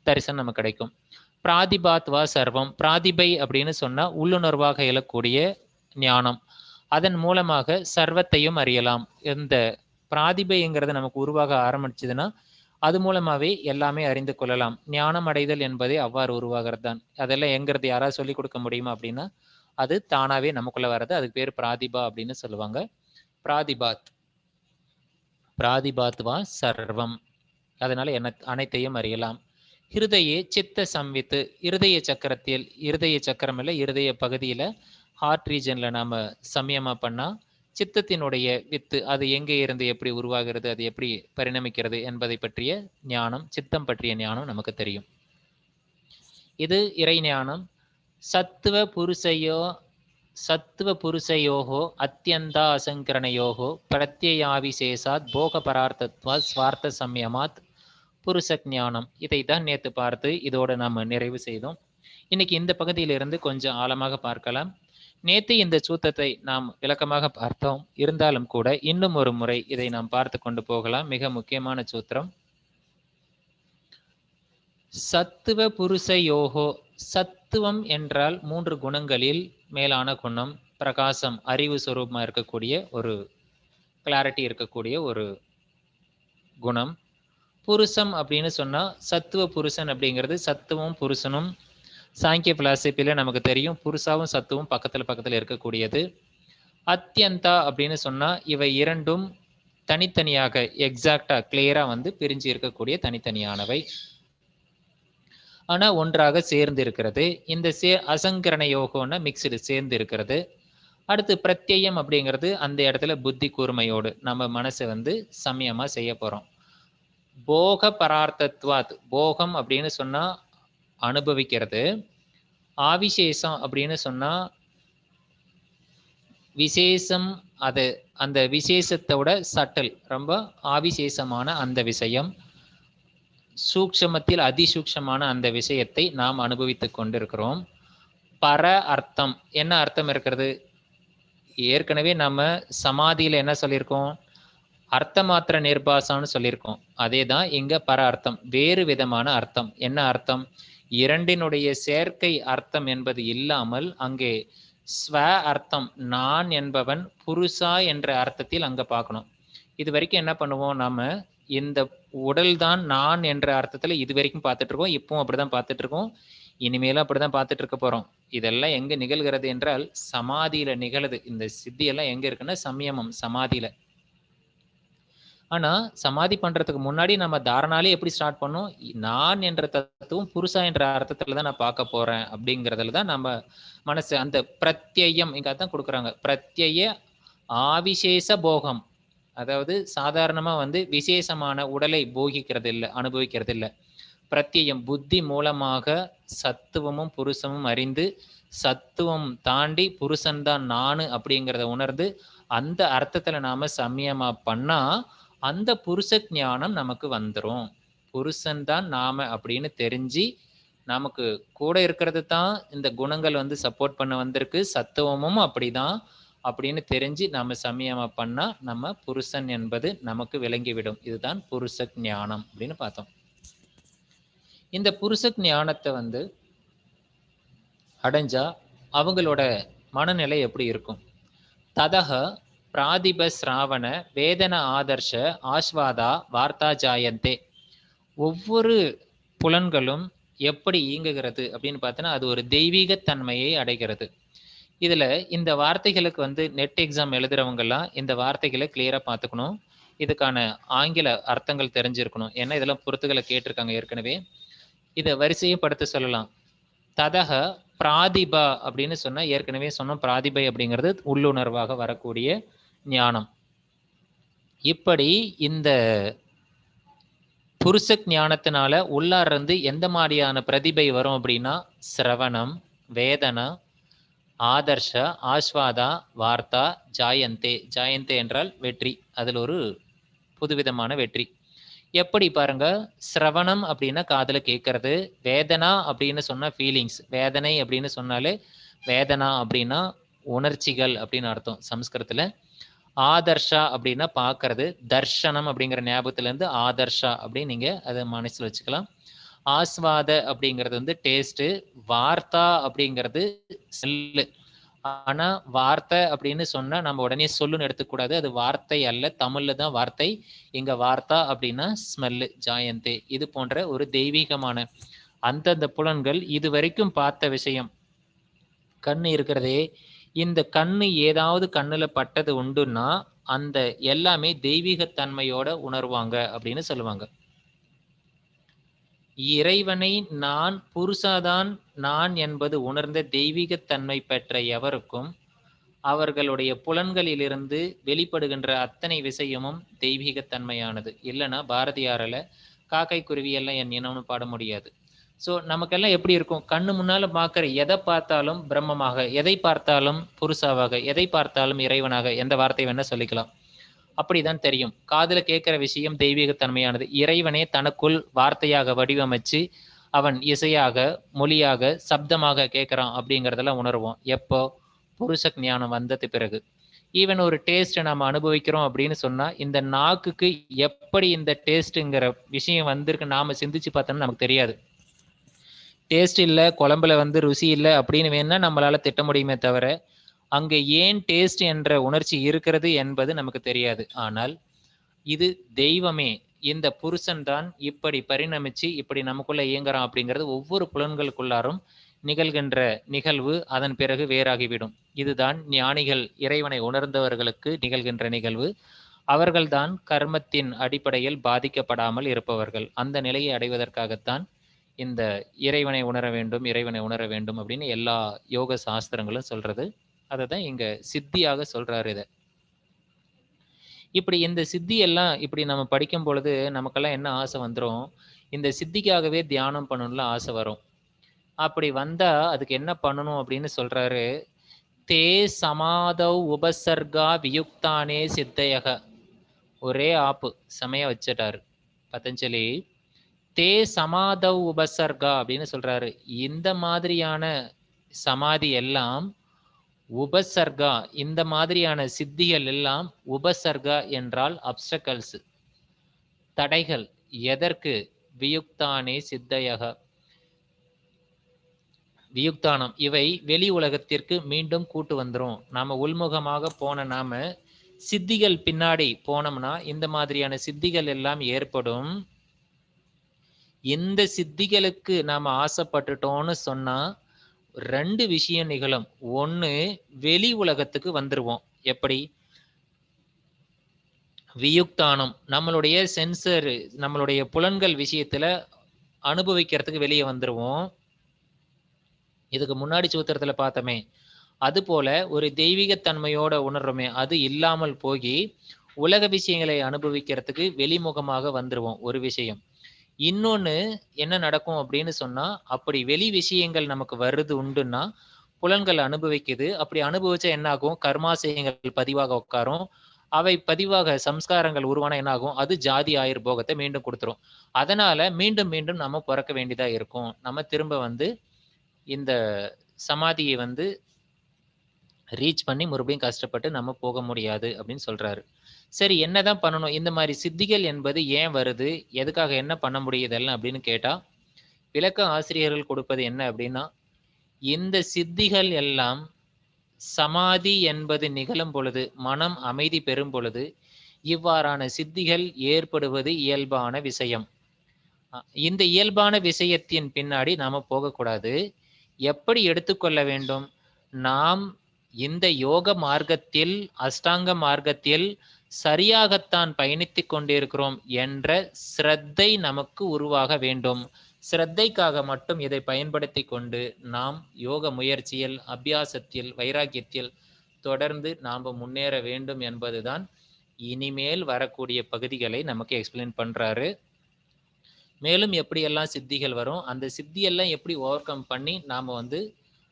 தரிசனம் நமக்கு கிடைக்கும். பிராதிபாத்வா சர்வம். பிராதிபை அப்படின்னு சொன்னா உள்ளுணர்வாக இயலக்கூடிய ஞானம். அதன் மூலமாக சர்வத்தையும் அறியலாம். இந்த பிராதிபைங்கிறது நமக்கு உருவாக ஆரம்பிச்சதுன்னா அது மூலமாவே எல்லாமே அறிந்து கொள்ளலாம். ஞானம் அடைதல் என்பதே அவ்வாறு உருவாகிறது தான். அதெல்லாம் எங்கிறது யாராவது சொல்லிக் கொடுக்க முடியுமா அப்படின்னா அது தானாவே நமக்குள்ள வர்றது. அதுக்கு பேர் பிராதிபா அப்படின்னு சொல்லுவாங்க. பிராதிபாத், பிராதிபாத்வா சர்வம். அதனால அனைத்தையும் அறியலாம். ஹிருதயே சித்த சம்வித்து. இருதய சக்கரத்தில், இருதய சக்கரம் இல்லை, இருதய பகுதியில ஹார்ட் ரீஜன்ல நாம சமயமா பண்ணா சித்தத்தினுடைய வித்து, அது எங்கே இருந்து எப்படி உருவாகிறது, அது எப்படி பரிணமிக்கிறது என்பதை பற்றிய ஞானம், சித்தம் பற்றிய ஞானம் நமக்கு தெரியும். இது இறை ஞானம். சத்துவ புருஷயோகோ அத்தியந்தா அசங்கரணையோகோ பிரத்யாவிசேஷாத் போக பரார்த்தத்வா ஸ்வார்த்த சம்யமாத் புருஷ ஞானம். இதை தான் நேற்று பார்த்து இதோட நாம் நிறைவு செய்தோம். இன்னைக்கு இந்த பகுதியிலிருந்து கொஞ்சம் ஆழமாக பார்க்கலாம். நேற்று இந்த சூத்திரத்தை நாம் விளக்கமாக பார்த்தோம். இருந்தாலும் கூட இன்னும் ஒரு முறை இதை நாம் பார்த்து கொண்டு போகலாம். மிக முக்கியமான சூத்திரம். சத்துவ புருஷ யோகோ. சத்துவம் என்றால் 3 குணங்களில் மேலான குணம், பிரகாசம், அறிவு சுரூபமா இருக்கக்கூடிய ஒரு கிளாரிட்டி இருக்கக்கூடிய ஒரு குணம். புருஷம் அப்படின்னு சொன்னா சத்துவ புருஷன் அப்படிங்கிறது சத்துவம் புருஷனும் சாங்கிய பிலாசபியில நமக்கு தெரியும். புருஷாவும் சத்துவும் பக்கத்துல இருக்கக்கூடியது. அத்தியந்தா அப்படின்னு சொன்னா இவை இரண்டும் தனித்தனியாக எக்ஸாக்டா கிளியரா பிரிஞ்சு இருக்கக்கூடிய தனித்தனியானவை, ஆனா ஒன்றாக சேர்ந்து இருக்கிறது. இந்த அசங்கரண யோகம்னா மிக்சடு, சேர்ந்து இருக்கிறது. அடுத்து பிரத்யம் அப்படிங்கிறது அந்த இடத்துல புத்தி கூர்மையோடு நம்ம மனசை சமயமா செய்ய போறோம். போக பரார்த்தத்வாத். போகம் அப்படின்னு சொன்னா அனுபவிக்கிறது. ஆவிசேஷம் அப்படின்னு சொன்னா விசேஷம். அது அந்த விசேஷத்தோட சட்டல், ரொம்ப ஆவிசேஷமான அந்த விஷயம், சூக்ஷமத்தில் அதிசூக்ஷமான அந்த விஷயத்தை நாம் அனுபவித்துக் கொண்டிருக்கிறோம். பர அர்த்தம். என்ன அர்த்தம் இருக்கிறது? ஏற்கனவே நம்ம சமாதியில என்ன சொல்லியிருக்கோம்? அர்த்த மாத்திர நிர்பாசம்னு சொல்லியிருக்கோம். அதே தான் இங்க பர அர்த்தம், வேறு விதமான அர்த்தம். என்ன அர்த்தம்? இரண்டினுடைய சேர்க்கை அர்த்தம் என்பது இல்லாமல் அங்கே ஸ்வ அர்த்தம், நான் என்பவன் புருஷா என்ற அர்த்தத்தில் அங்க பார்க்கணும். இது வரைக்கும் என்ன பண்ணுவோம்? நாம இந்த உடல் தான் நான் என்ற அர்த்தத்துல இது வரைக்கும் பார்த்துட்டு இருக்கோம். இப்பவும் அப்படிதான் பார்த்துட்டு இருக்கோம். இனிமேலும் அப்படிதான் பார்த்துட்டு இருக்க போறோம். இதெல்லாம் எங்க நிகழ்கிறது என்றால் சமாதியில நிகழுது. இந்த சித்தி எல்லாம் எங்க இருக்குன்னா சம்யமம், சமாதியில. ஆனா சமாதி பண்றதுக்கு முன்னாடி நம்ம தாரணாலே எப்படி ஸ்டார்ட் பண்ணோம், நான் என்ற தத்துவம் புருஷா என்ற அர்த்தத்துல தான் நான் பார்க்க போறேன் அப்படிங்கிறதுல தான் நம்ம மனசு அந்த பிரத்யயம் இங்க தான் கொடுக்குறாங்க. பிரத்யய ஆவிசேஷ போகம். அதாவது சாதாரணமா விசேஷமான உடலை போகிக்கிறது இல்ல, அனுபவிக்கிறது இல்ல. பிரத்யயம் புத்தி மூலமாக சத்துவமும் புருஷமும் அறிந்து, சத்துவம் தாண்டி புருஷன் தான் நானு அப்படிங்கிறத உணர்ந்து, அந்த அர்த்தத்துல நாம சம்யமா பண்ணா அந்த புருஷ ஞானம் நமக்கு வந்துரும். புருஷன் தான் நாம அப்படின்னு தெரிஞ்சு, நமக்கு கூட இருக்கிறது தான் இந்த குணங்கள் சப்போர்ட் பண்ண வந்திருக்கு. சத்துவமும் அப்படிதான் அப்படின்னு தெரிஞ்சு நாம சம்யமா பண்ணா நம்ம புருஷன் என்பது நமக்கு விளங்கிவிடும். இதுதான் புருஷ ஞானம் அப்படின்னு பார்த்தோம். இந்த புருஷ ஞானத்தை அடைஞ்சா அவங்களோட மனநிலை எப்படி இருக்கும்? ததக பிராதிப சிராவண வேதன ஆதர்ஷ ஆஸ்வாதா வார்த்தா ஜாயந்தே. ஒவ்வொரு புலன்களும் எப்படி இயங்குகிறது அப்படின்னு பார்த்தோன்னா அது ஒரு தெய்வீக தன்மையை அடைகிறது. இதுல இந்த வார்த்தைகளுக்கு நெட் எக்ஸாம் எழுதுறவங்கெல்லாம் இந்த வார்த்தைகளை கிளியரா பார்த்துக்கணும். இதுக்கான ஆங்கில அர்த்தங்கள் தெரிஞ்சிருக்கணும். ஏன்னா இதெல்லாம் பொறுத்துகளை கேட்டிருக்காங்க ஏற்கனவே. இதை வரிசையப்படுத்த சொல்லலாம். ததக பிராதிபா அப்படின்னு சொன்னா ஏற்கனவே சொன்னோம். பிராதிபை அப்படிங்கிறது உள்ளுணர்வாக வரக்கூடிய ஞானம். இப்படி இந்த புருஷ ஞானத்தினால உள்ளார இருந்து எந்த மாதிரியான பிரதிபை வரும் அப்படின்னா சிரவணம், வேதனா, ஆதர்ஷ, ஆஸ்வாதா, வார்த்தா, ஜாயந்தே. ஜாயந்தே என்றால் வெற்றி. அதில் ஒரு புதுவிதமான வெற்றி. எப்படி பாருங்க, சிரவணம் அப்படின்னா காதுல கேட்கறது, வேதனா அப்படின்னு சொன்னா ஃபீலிங்ஸ், வேதனை அப்படின்னு சொன்னாலே வேதனா அப்படின்னா உணர்ச்சிகள் அப்படின்னு அர்த்தம் சம்ஸ்கிருதத்துல. ஆதர்ஷா அப்படின்னா பார்க்கறது, தர்ஷனம் அப்படிங்கிற ஞாபகத்துல இருந்து ஆதர்ஷா அப்படின்னு நீங்க அதை மனசுல வச்சுக்கலாம். ஆஸ்வாத அப்படிங்கிறது டேஸ்ட், வார்த்தா அப்படிங்கிறது ஸ்மெல்லு. ஆனா வார்த்தை அப்படின்னு சொன்னா நம்ம உடனே சொல்லுன்னு எடுத்துக்கூடாது. அது வார்த்தை அல்ல, தமிழ்ல தான் வார்த்தை. இங்க வார்த்தா அப்படின்னா ஸ்மெல்லு, ஜாயந்தே. இது போன்ற ஒரு தெய்வீகமான அந்தந்த புலன்கள் இது வரைக்கும் பார்த்த விஷயம். கண்ணு இருக்கிறதே, இந்த கண்ணு ஏதாவது கண்ணுல பட்டது உண்டுன்னா அந்த எல்லாமே தெய்வீகத்தன்மையோட உணர்வாங்க அப்படின்னு சொல்லுவாங்க. இறைவனை நான் புருஷாதான் நான் என்பது உணர்ந்த தெய்வீகத்தன்மை பெற்ற எவருக்கும் அவர்களுடைய புலன்களிலிருந்து வெளிப்படுகின்ற அத்தனை விஷயமும் தெய்வீகத்தன்மையானது. இல்லைன்னா பாரதியாரால காக்கை குருவி எல்லாம் என் இனம்னு பாட முடியாது. ஸோ நமக்கெல்லாம் எப்படி இருக்கும், கண்ணு முன்னால பார்க்குற எதை பார்த்தாலும் பிரம்மமாக, எதை பார்த்தாலும் புருஷாவாக, எதை பார்த்தாலும் இறைவனாக, எந்த வார்த்தை வேணா சொல்லிக்கலாம். அப்படிதான் தெரியும். காதுல கேட்கிற விஷயம் தெய்வீகத்தன்மையானது. இறைவனே தனக்குள் வார்த்தையாக வடிவமைச்சு அவன் இசையாக, மொழியாக, சப்தமாக கேட்கிறான் அப்படிங்கிறதெல்லாம் உணர்வோம். எப்போ? புருஷ ஞானம் வந்தது பிறகு. ஈவன் ஒரு டேஸ்ட் நம்ம அனுபவிக்கிறோம் அப்படின்னு சொன்னா இந்த நாக்குக்கு எப்படி இந்த டேஸ்ட்ங்கிற விஷயம் வந்திருக்கு நாம சிந்திச்சு பார்த்தோம்னா நமக்கு தெரியாது. டேஸ்ட் இல்லை, குழம்புல ருசி இல்லை அப்படின்னு வேணா நம்மளால திட்ட முடியுமே தவிர அங்க ஏன் டேஸ்ட் என்ற உணர்ச்சி இருக்கிறது என்பது நமக்கு தெரியாது. ஆனால் இது தெய்வமே, இந்த புருஷன் தான் இப்படி பரிணமிச்சு இப்படி நமக்குள்ள இயங்குறான் அப்படிங்கிறது ஒவ்வொரு புலன்களுக்குள்ளாரும் நிகழ்கின்ற நிகழ்வு அதன் பிறகு வேறாகிவிடும். இதுதான் ஞானிகள், இறைவனை உணர்ந்தவர்களுக்கு நிகழ்கின்ற நிகழ்வு. அவர்கள்தான் கர்மத்தின் அடிப்படையில் பாதிக்கப்படாமல் இருப்பவர்கள். அந்த நிலையை அடைவதற்காகத்தான் இந்த இறைவனை உணர வேண்டும், இறைவனை உணர வேண்டும் அப்படின்னு எல்லா யோக சாஸ்திரங்களும் சொல்றது. அதை தான் இங்க சித்தியாக சொல்றாரு. இதை இப்படி இந்த சித்தி எல்லாம் இப்படி நம்ம படிக்கும் பொழுது நமக்கெல்லாம் என்ன ஆசை வந்துடும், இந்த சித்திக்காகவே தியானம் பண்ணணும்ல ஆசை வரும். அப்படி வந்தா அதுக்கு என்ன பண்ணணும் அப்படின்னு சொல்றாரு. தே சமாதௌ உபசர்கா வியுக்தானே சித்தையக. ஒரே ஆப்பு செமையா வச்சிட்டாரு பதஞ்சலி. தே சமாதௌ உபசர்கா அப்படின்னு சொல்றாரு. இந்த மாதிரியான சமாதி எல்லாம் உபசர்கா, இந்த மாதிரியான சித்திகள் எல்லாம் உபசர்கா என்றால் அப்டக்கல்ஸ், தடைகள். எதற்கு? வியுக்தானே சித்தையக, வியுக்தானம். இவை வெளி உலகத்திற்கு மீண்டும் கூட்டு வந்துரும். நாம உள்முகமாக போன நாம சித்திகள் பின்னாடி போனோம்னா இந்த மாதிரியான சித்திகள் எல்லாம் ஏற்படும். இந்த சித்திகளுக்கு நாம ஆசைப்பட்டுட்டோம்னு சொன்னா ரெண்டு விஷயம் நிகழும். ஒண்ணு, வெளி உலகத்துக்கு வந்துருவோம். எப்படி? வியுக்தானம் நம்மளுடைய சென்சர், நம்மளுடைய புலன்கள் விஷயத்துல அனுபவிக்கிறதுக்கு வெளியே வந்துருவோம். இதுக்கு முன்னாடி சூத்திரத்துல பார்த்தோமே, அது போல ஒரு தெய்வீகத்தன்மையோட உணர்றோமே, அது இல்லாமல் போகி உலக விஷயங்களை அனுபவிக்கிறதுக்கு வெளிமுகமாக வந்துருவோம். ஒரு விஷயம். இன்னொன்னு என்ன நடக்கும் அப்படின்னு சொன்னா, அப்படி வெளி விஷயங்கள் நமக்கு வருது உண்டுன்னா, புலன்கள் அனுபவிக்குது. அப்படி அனுபவிச்சா என்ன ஆகும்? கர்மாசயங்கள் பதிவாக உட்காரும். அவை பதிவாக சம்ஸ்காரங்கள் உருவானா என்ன ஆகும்? அது ஜாதி ஆயுர்போகத்தை மீண்டும் குடுத்துரும். அதனால மீண்டும் மீண்டும் நம்ம பொறக்க வேண்டியதா இருக்கும். நம்ம திரும்ப வந்து இந்த சமாதியை வந்து ரீச் பண்ணி மறுபடியும் கஷ்டப்பட்டு நம்ம போக முடியாது அப்படின்னு சொல்றாரு. சரி என்னதான் பண்ணணும்? இந்த மாரி சித்திகள் என்பது ஏன் வருது? எதுக்காக என்ன பண்ண முடியும் இதெல்லாம் அப்படின்னு கேட்டா, விளக்க ஆசிரியர்கள் கொடுப்பது என்ன அப்படின்னா, இந்த சித்திகள் எல்லாம் சமாதி என்பது நிகழும் பொழுது, மனம் அமைதி பெறும் பொழுது, இவ்வாறான சித்திகள் ஏற்படுவது இயல்பான விஷயம். அ இந்த இயல்பான விஷயத்தின் பின்னாடி நாம போகக்கூடாது. எப்படி எடுத்துக்கொள்ள வேண்டும்? நாம் இந்த யோக மார்க்கத்தில், அஷ்டாங்க மார்க்கத்தில் சரியாகத்தான் பயணித்துக் கொண்டிருக்கிறோம் என்ற சிரத்தை நமக்கு உருவாக வேண்டும். சிரத்தைக்காக மட்டும் இதை பயன்படுத்திக் கொண்டு, நாம் யோக முயற்சியில், அபியாசத்தில், வைராக்கியத்தில் தொடர்ந்து நாம முன்னேற வேண்டும் என்பதுதான் இனிமேல் வரக்கூடிய பகுதிகளை நமக்கு எக்ஸ்பிளைன் பண்றாரு. மேலும் எப்படியெல்லாம் சித்திகள் வரும், அந்த சித்தியெல்லாம் எப்படி ஓவர் கம் பண்ணி நாம வந்து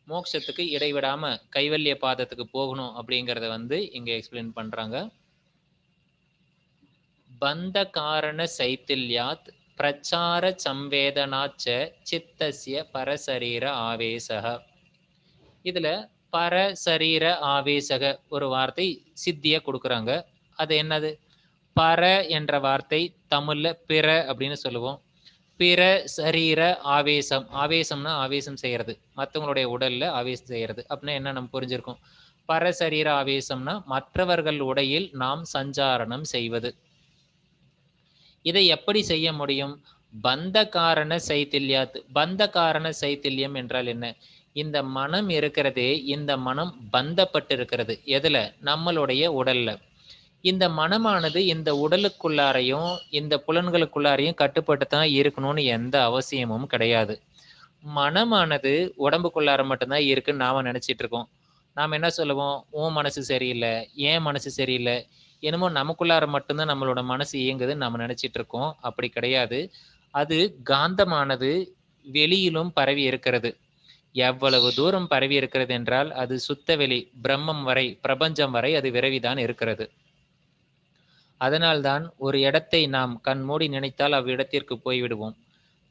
மோட்சத்துக்கு இடைவிடாம கைவல்ய பாதத்துக்கு போகணும் அப்படிங்கிறத வந்து இங்க எக்ஸ்பிளைன் பண்றாங்க. பந்த காரண சைத்தில்யாத் பிரச்சார சம்வேதனாச்ச சித்தஸ்ய பரசரீர ஆவேசக. இதுல பரசரீர ஆவேசக ஒரு வார்த்தை சித்திய கொடுக்குறாங்க. அது என்னது? பர என்ற வார்த்தை தமிழ்ல பிற அப்படின்னு சொல்லுவோம். பிற சரீர ஆவேசம். ஆவேசம்னா ஆவேசம் செய்யறது. மற்றவங்களுடைய உடல்ல ஆவேசம் செய்யறது. அப்படின்னா என்ன நம்ம புரிஞ்சிருக்கோம். பரசரீர ஆவேசம்னா மற்றவர்கள் உடையில் நாம் சஞ்சாரணம் செய்வது. இதை எப்படி செய்ய முடியும்? பந்த காரண சைத்தில்யாத். பந்த காரண சைத்தில்யம் என்றால் என்ன? இந்த மனம் இருக்கிறதே, இந்த மனம் பந்தப்பட்டிருக்கிறது. எதுல? நம்மளுடைய உடல்ல. இந்த மனமானது இந்த உடலுக்குள்ளாரையும், இந்த புலன்களுக்குள்ளாரையும் கட்டுப்பட்டு தான் இருக்கணும்னு எந்த அவசியமும் கிடையாது. மனமானது உடம்புக்குள்ளார மட்டும் தான் இருக்குன்னு நாம நினைச்சிட்டு இருக்கோம். நாம என்ன சொல்லுவோம்? உன் மனசு சரியில்ல, என் மனசு சரியில்ல. என்னமோ நமக்குள்ளார மட்டும் தான் நம்மளோட மனசு இயங்குதுன்னு நாம நினைச்சிட்டு இருக்கோம். அப்படி கிடையாது. அது காந்தமானது வெளியிலும் பரவி இருக்கிறது. எவ்வளவு தூரம் பரவி இருக்கிறது என்றால், அது சுத்த வெளி, பிரம்மம் வரை, பிரபஞ்சம் வரை அது விரவிதான் இருக்கிறது. அதனால்தான் ஒரு இடத்தை நாம் கண்மூடி நினைத்தால் அவ்விடத்திற்கு போய்விடுவோம்.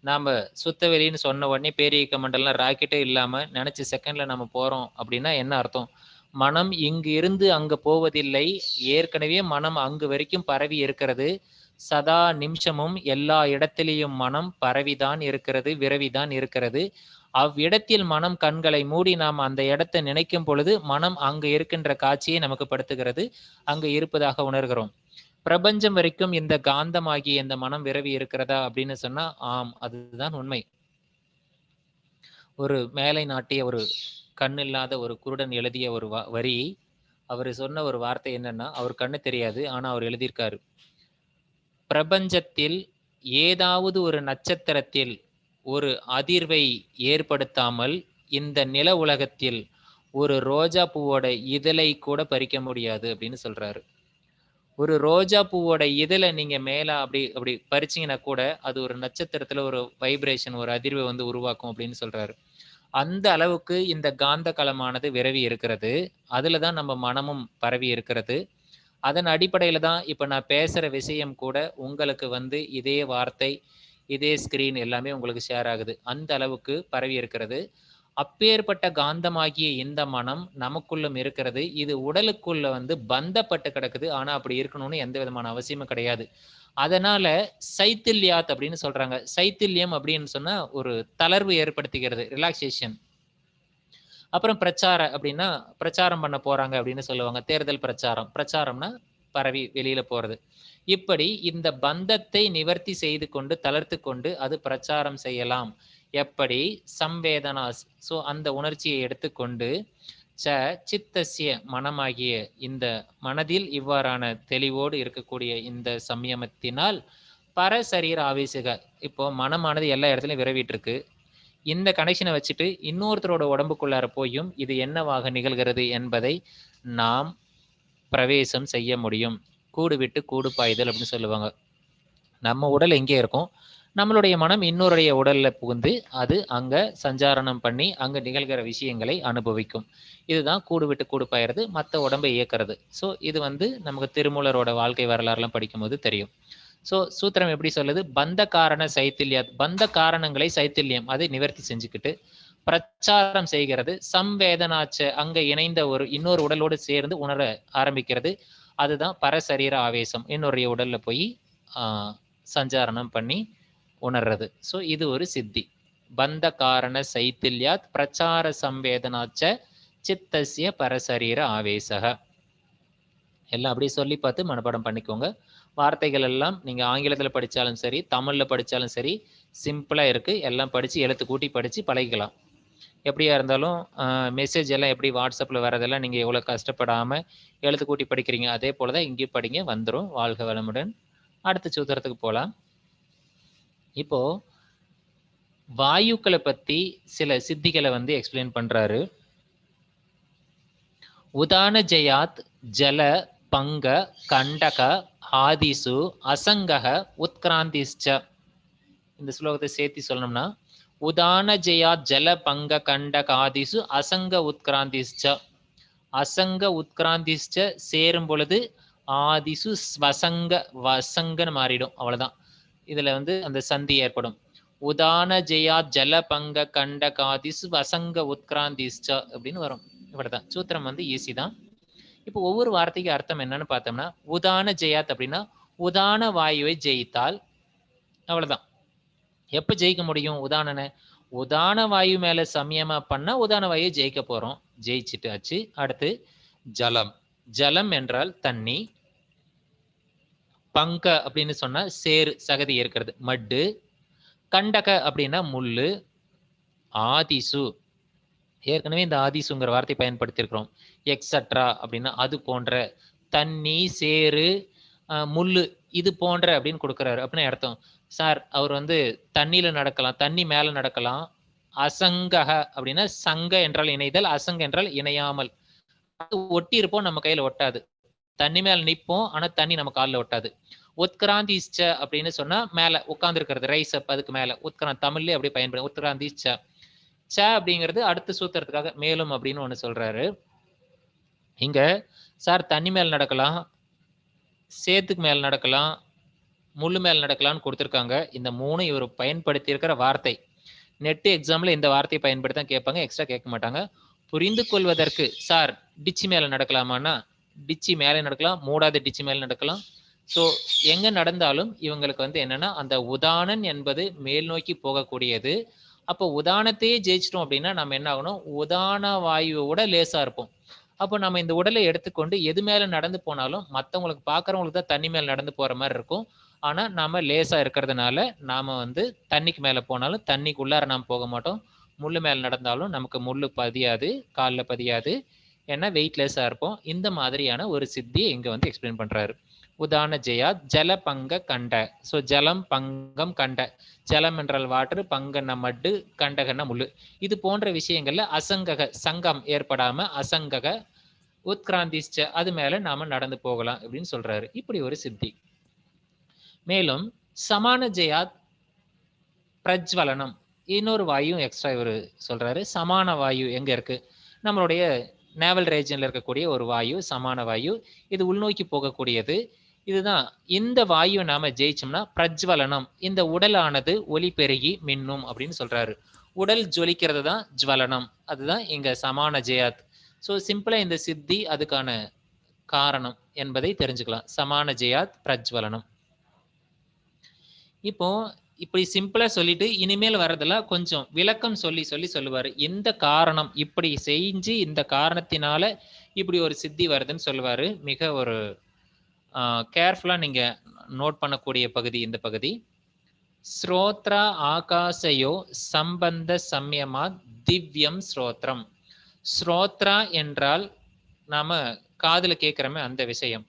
நாம சுத்தவெளின்னு சொன்ன உடனே பேரியக்க மண்டலம் ராக்கெட்டே இல்லாம நினைச்ச செகண்ட்ல நம்ம போறோம் அப்படின்னா என்ன அர்த்தம்? மனம் இங்கு இருந்து அங்க போவதில்லை. ஏற்கனவே மனம் அங்கு வரைக்கும் பரவி இருக்கிறது. சதா நிமிஷமும் எல்லா இடத்திலேயும் மனம் பரவிதான் இருக்கிறது, விரவிதான் இருக்கிறது. அவ்விடத்தில் மனம் கண்களை மூடி நாம் அந்த இடத்தை நினைக்கும் பொழுது மனம் அங்கு இருக்கின்ற காட்சியை நமக்கு படுத்துகிறது. அங்கு இருப்பதாக உணர்கிறோம். பிரபஞ்சம் வரைக்கும் இந்த காந்தமாகிய இந்த மனம் விரவி இருக்கிறதா அப்படின்னு சொன்னா, ஆம். அதுதான் உண்மை. ஒரு மேலை நாட்டிய ஒரு கண்ணில்லாத ஒரு குருடன் எழுதிய ஒரு வரி, அவரு சொன்ன ஒரு வார்த்தை என்னன்னா, அவர் கண்ணு தெரியாது. ஆனா அவர் எழுதியிருக்காரு. பிரபஞ்சத்தில் ஏதாவது ஒரு நட்சத்திரத்தில் ஒரு அதிர்வை ஏற்படுத்தாமல், இந்த நில உலகத்தில் ஒரு ரோஜா பூவோட இதழை கூட பறிக்க முடியாது அப்படின்னு சொல்றாரு. ஒரு ரோஜா பூவோட இதழ நீங்க மேல அப்படி அப்படி பறிச்சீங்கன்னா கூட, அது ஒரு நட்சத்திரத்துல ஒரு வைப்ரேஷன், ஒரு அதிர்வை வந்து உருவாக்கும் அப்படின்னு சொல்றாரு. அந்த அளவுக்கு இந்த காந்த களமானது விரவி இருக்கிறது. அதுல தான் நம்ம மனமும் பரவி இருக்கிறது. அதன் அடிப்படையில தான் இப்ப நான் பேசுற விஷயம் கூட உங்களுக்கு வந்து இதே வார்த்தை, இதே ஸ்கிரீன் எல்லாமே உங்களுக்கு ஷேர் ஆகுது. அந்த அளவுக்கு பரவி இருக்கிறது. அப்பேற்பட்ட காந்தமாகிய இந்த மனம் நமக்குள்ளும் இருக்கிறது. இது உடலுக்குள்ள வந்து பந்தப்பட்டு கிடக்குது. ஆனா அப்படி இருக்கணும்னு எந்த விதமான அவசியமும் கிடையாது. அதனால சைத்தில்யாத் அப்படின்னு சொல்றாங்க. சைத்தில்யம் அப்படின்னு சொன்னா ஒரு தளர்வு ஏற்படுத்துகிறது. ரிலாக்சேஷன். அப்புறம் பிரச்சார அப்படின்னா, பிரச்சாரம் பண்ண போறாங்க அப்படின்னு சொல்லுவாங்க. தேர்தல் பிரச்சாரம். பிரச்சாரம்னா பரவி வெளியில போறது. இப்படி இந்த பந்தத்தை நிவர்த்தி செய்து கொண்டு, தளர்த்து கொண்டு அது பிரச்சாரம் செய்யலாம். எப்படி? சம்வேதனாஸ். ஸோ அந்த உணர்ச்சியை எடுத்துக்கொண்டு, ச சித்தசிய மனமாகிய இந்த மனதில் இவ்வாறான தெளிவோடு இருக்கக்கூடிய இந்த சம்யமத்தினால் பரசரீர ஆவேசக. இப்போ மனமானது எல்லா இடத்துலையும் விரவிட்டு இருக்கு. இந்த கனெக்ஷனை வச்சுட்டு இன்னொருத்தரோட உடம்புக்குள்ளார போயும் இது என்னவாக நிகழ்கிறது என்பதை நாம் பிரவேசம் செய்ய முடியும். கூடு விட்டு கூடு பாய்தல் அப்படின்னு சொல்லுவாங்க. நம்ம உடல் எங்கே இருக்கும், நம்மளுடைய மனம் இன்னொருடைய உடல்ல புகுந்து அது அங்க சஞ்சாரணம் பண்ணி அங்க நிகழ்கிற விஷயங்களை அனுபவிக்கும். இதுதான் கூடு விட்டு கூடு பாயறது, மற்ற உடம்பை இயக்கிறது. ஸோ இது நமக்கு திருமூலரோட வாழ்க்கை வரலாறுலாம் படிக்கும்போது தெரியும். ஸோ சூத்திரம் எப்படி சொல்லுது, பந்த காரண சைத்தில்யாத், பந்த காரணங்களை சைத்தில்யம் அதை நிவர்த்தி செஞ்சுக்கிட்டு பிரச்சாரம் செய்கிறது. சம்வேதனாச்ச அங்க இணைந்த ஒரு இன்னொரு உடலோடு சேர்ந்து உணர ஆரம்பிக்கிறது. அதுதான் பரசரீர ஆவேசம், இன்னொரு உடல்ல போய் சஞ்சாரணம் பண்ணி உணர்றது. ஸோ இது ஒரு சித்தி. பந்த காரண சைத்தில்யாத் பிரச்சார சம்வேதனாச்ச சித்தசிய பரசரீர ஆவேசக. எல்லாம் அப்படியே சொல்லி பார்த்து மனப்பாடம் பண்ணிக்கோங்க. வார்த்தைகள் எல்லாம் நீங்க ஆங்கிலத்தில் படித்தாலும் சரி, தமிழ்ல படித்தாலும் சரி, சிம்பிளா இருக்கு. எல்லாம் படிச்சு எழுத்து கூட்டி படிச்சு பழகிக்கலாம். எப்படியா இருந்தாலும் மெசேஜ் எல்லாம் எப்படி வாட்ஸ்அப்ல வரதெல்லாம் நீங்க எவ்வளவு கஷ்டப்படாம எழுத்து கூட்டி படிக்கிறீங்க, அதே போலதான் இங்கேயும் படிங்க, வந்துடும். வாழ்க வளமுடன். அடுத்த சூத்திரத்துக்கு போலாம். இப்போ வாயுக்களை பத்தி சில சித்திகளை எக்ஸ்பிளைன் பண்றாரு. உதான ஜெயாத் ஜல பங்க கண்டக ஆதிசு அசங்கக உத்கிராந்திஷ்ச. இந்த ஸ்லோகத்தை சேர்த்து சொல்லணும்னா, உதான ஜெயாத் ஜல பங்க கண்டக ஆதிசு அசங்க உத்கிராந்திஷ்ச. அசங்க உத்கிராந்திஷ்ச சேரும் பொழுது ஆதிசு வசங்க வசங்கன்னு மாறிடும். அவ்வளவுதான். இதுல அந்த சந்தி ஏற்படும். உதான ஜெயா ஜல பங்க கண்ட காதிசு வசங்க உத்கிராந்திஷ்ச அப்படின்னு வரும். இவ்வளவுதான். சூத்திரம் ஈஸி தான். இப்போ ஒவ்வொரு வார்த்தைக்கு அர்த்தம் என்னன்னு பார்த்தோம்னா, உதான ஜெயாத் அப்படின்னா உதான வாயுவை ஜெயித்தால், அவ்வளவுதான். எப்ப ஜெயிக்க முடியும் உதானன? உதான வாயு மேல சமயமா பண்ணா உதான வாயுவை ஜெயிக்க போறோம். ஜெயிச்சுட்டு ஆச்சு. அடுத்து ஜலம். ஜலம் என்றால் தண்ணி. பங்க அப்படின்னு சொன்னா சேரு சகதி இருக்கிறது, மட்டு. கண்டக அப்படின்னா முள்ளு. ஆதிசு, ஏற்கனவே இந்த ஆதிசுங்கிற வார்த்தை பயன்படுத்தி இருக்கிறோம். எக்ஸட்ரா அப்படின்னா அது போன்ற. தண்ணி, சேரு, முள்ளு இது போன்ற அப்படின்னு கொடுக்குறாரு. அப்படின்னு அர்த்தம். சார் அவர் தண்ணியில நடக்கலாம், தண்ணி மேல நடக்கலாம். அசங்கக அப்படின்னா சங்க என்றால் இணைதல், அசங்க என்றால் இணையாமல். ஒட்டி இருப்போம், நம்ம கையில ஒட்டாது. தண்ணி மேல நிற்போம், ஆனா தண்ணி நம்ம காலில் ஒட்டாது. உத்கிராந்திஷ்ச அப்படின்னு சொன்னா மேல உட்கார்ந்து இருக்கிறது, ரைஸ் அப், அதுக்கு மேல உத்கிராந்த் தமிழ்லயே அப்படி பயன்படும். உத்கிராந்திஷ்ச. ச அப்படிங்கிறது அடுத்த சூத்திரத்துக்காக மேலும் அப்படின்னு ஒண்ணு சொல்றாரு. இங்க சார் தண்ணி மேல நடக்கலாம், சேத்துக்கு மேல நடக்கலாம், முள்ளு மேல நடக்கலாம்னு கொடுத்துருக்காங்க. இந்த மூணு இவர் பயன்படுத்தி இருக்கிற வார்த்தை. நெட் எக்ஸாம்ல இந்த வார்த்தையை பயன்படுத்தி தான் கேட்பாங்க, எக்ஸ்ட்ரா கேட்க மாட்டாங்க. புரிந்து கொள்வதற்கு, சார் டிச்சி மேல நடக்கலாமான்னா டிச்சி மேலே நடக்கலாம், மூடாத டிச்சி மேல நடக்கலாம். ஸோ எங்க நடந்தாலும் இவங்களுக்கு என்னன்னா அந்த உதானன் என்பது மேல் நோக்கி போகக்கூடியது. அப்போ உதானத்தையே ஜெயிச்சிட்டோம் அப்படின்னா நம்ம என்ன ஆகணும், உதான வாயுவோட லேசா இருப்போம். அப்போ நம்ம இந்த உடலை எடுத்துக்கொண்டு எது மேல நடந்து போனாலும் மற்றவங்களுக்கு பார்க்குறவங்களுக்கு தான் தண்ணி மேல நடந்து போற மாதிரி இருக்கும். ஆனா நாம லேசா இருக்கிறதுனால நாம தண்ணிக்கு மேல போனாலும் தண்ணிக்குள்ளார நாம் போக மாட்டோம். முள்ளு மேல நடந்தாலும் நமக்கு முள்ளு பதியாது, காலில் பதியாது. ஏன்னா வெயிட்லெஸ்ஸா இருப்போம். இந்த மாதிரியான ஒரு சித்தியை இங்க எக்ஸ்பிளைன் பண்றாரு. உதான ஜெயா ஜல பங்க கண்ட. ஸோ ஜலம் பங்கம் கண்ட. ஜலம் என்றால் வாட்டர், பங்கன மட்டு, கண்டகன முள்ளு. இது போன்ற விஷயங்கள்ல அசங்கக சங்கம் ஏற்படாம அசங்கக உத்கிராந்திஷ்ச அது மேல நாம நடந்து போகலாம் அப்படின்னு சொல்றாரு. இப்படி ஒரு சித்தி. மேலும் சமான ஜெயாத் பிரஜ்வலனம், இன்னொரு வாயு எக்ஸ்ட்ரா இவர் சொல்றாரு. சமான வாயு எங்க இருக்கு, நம்மளுடைய நேவல் ரீஜன்ல இருக்கக்கூடிய ஒரு வாயு, சமான வாயு. இது உள்நோக்கி போகக்கூடியது. இதுதான். இந்த வாயு நாம ஜெயிச்சோம்னா பிரஜ்வலனம், இந்த உடலானது ஒளி பெருகி மின்னும் அப்படின்னு சொல்றாரு. உடல் ஜொலிக்கிறது தான் ஜுவலனம். அதுதான் இங்க சமான ஜெயாத். ஸோ சிம்பிளா இந்த சித்தி அதுக்கான காரணம் என்பதை தெரிஞ்சுக்கலாம். சமான ஜெயாத் பிரஜ்வலனம். இப்போ இப்படி சிம்பிளா சொல்லிட்டு இனிமேல் வர்றதெல்லாம் கொஞ்சம் விளக்கம் சொல்லி சொல்லி சொல்லுவாரு. எந்த காரணம் இப்படி செஞ்சு இந்த காரணத்தினால இப்படி ஒரு சித்தி வருதுன்னு சொல்லுவாரு. மிக ஒரு கேர்ஃபுல்லா நீங்க நோட் பண்ணக்கூடிய பகுதி இந்த பகுதி. ஸ்ரோத்ரா ஆகாசயோ சம்பந்த சம்யமா திவ்யம் ஸ்ரோத்ரம். ஸ்ரோத்ரா என்றால் நாம காதுல கேட்கிறோமே அந்த விஷயம்.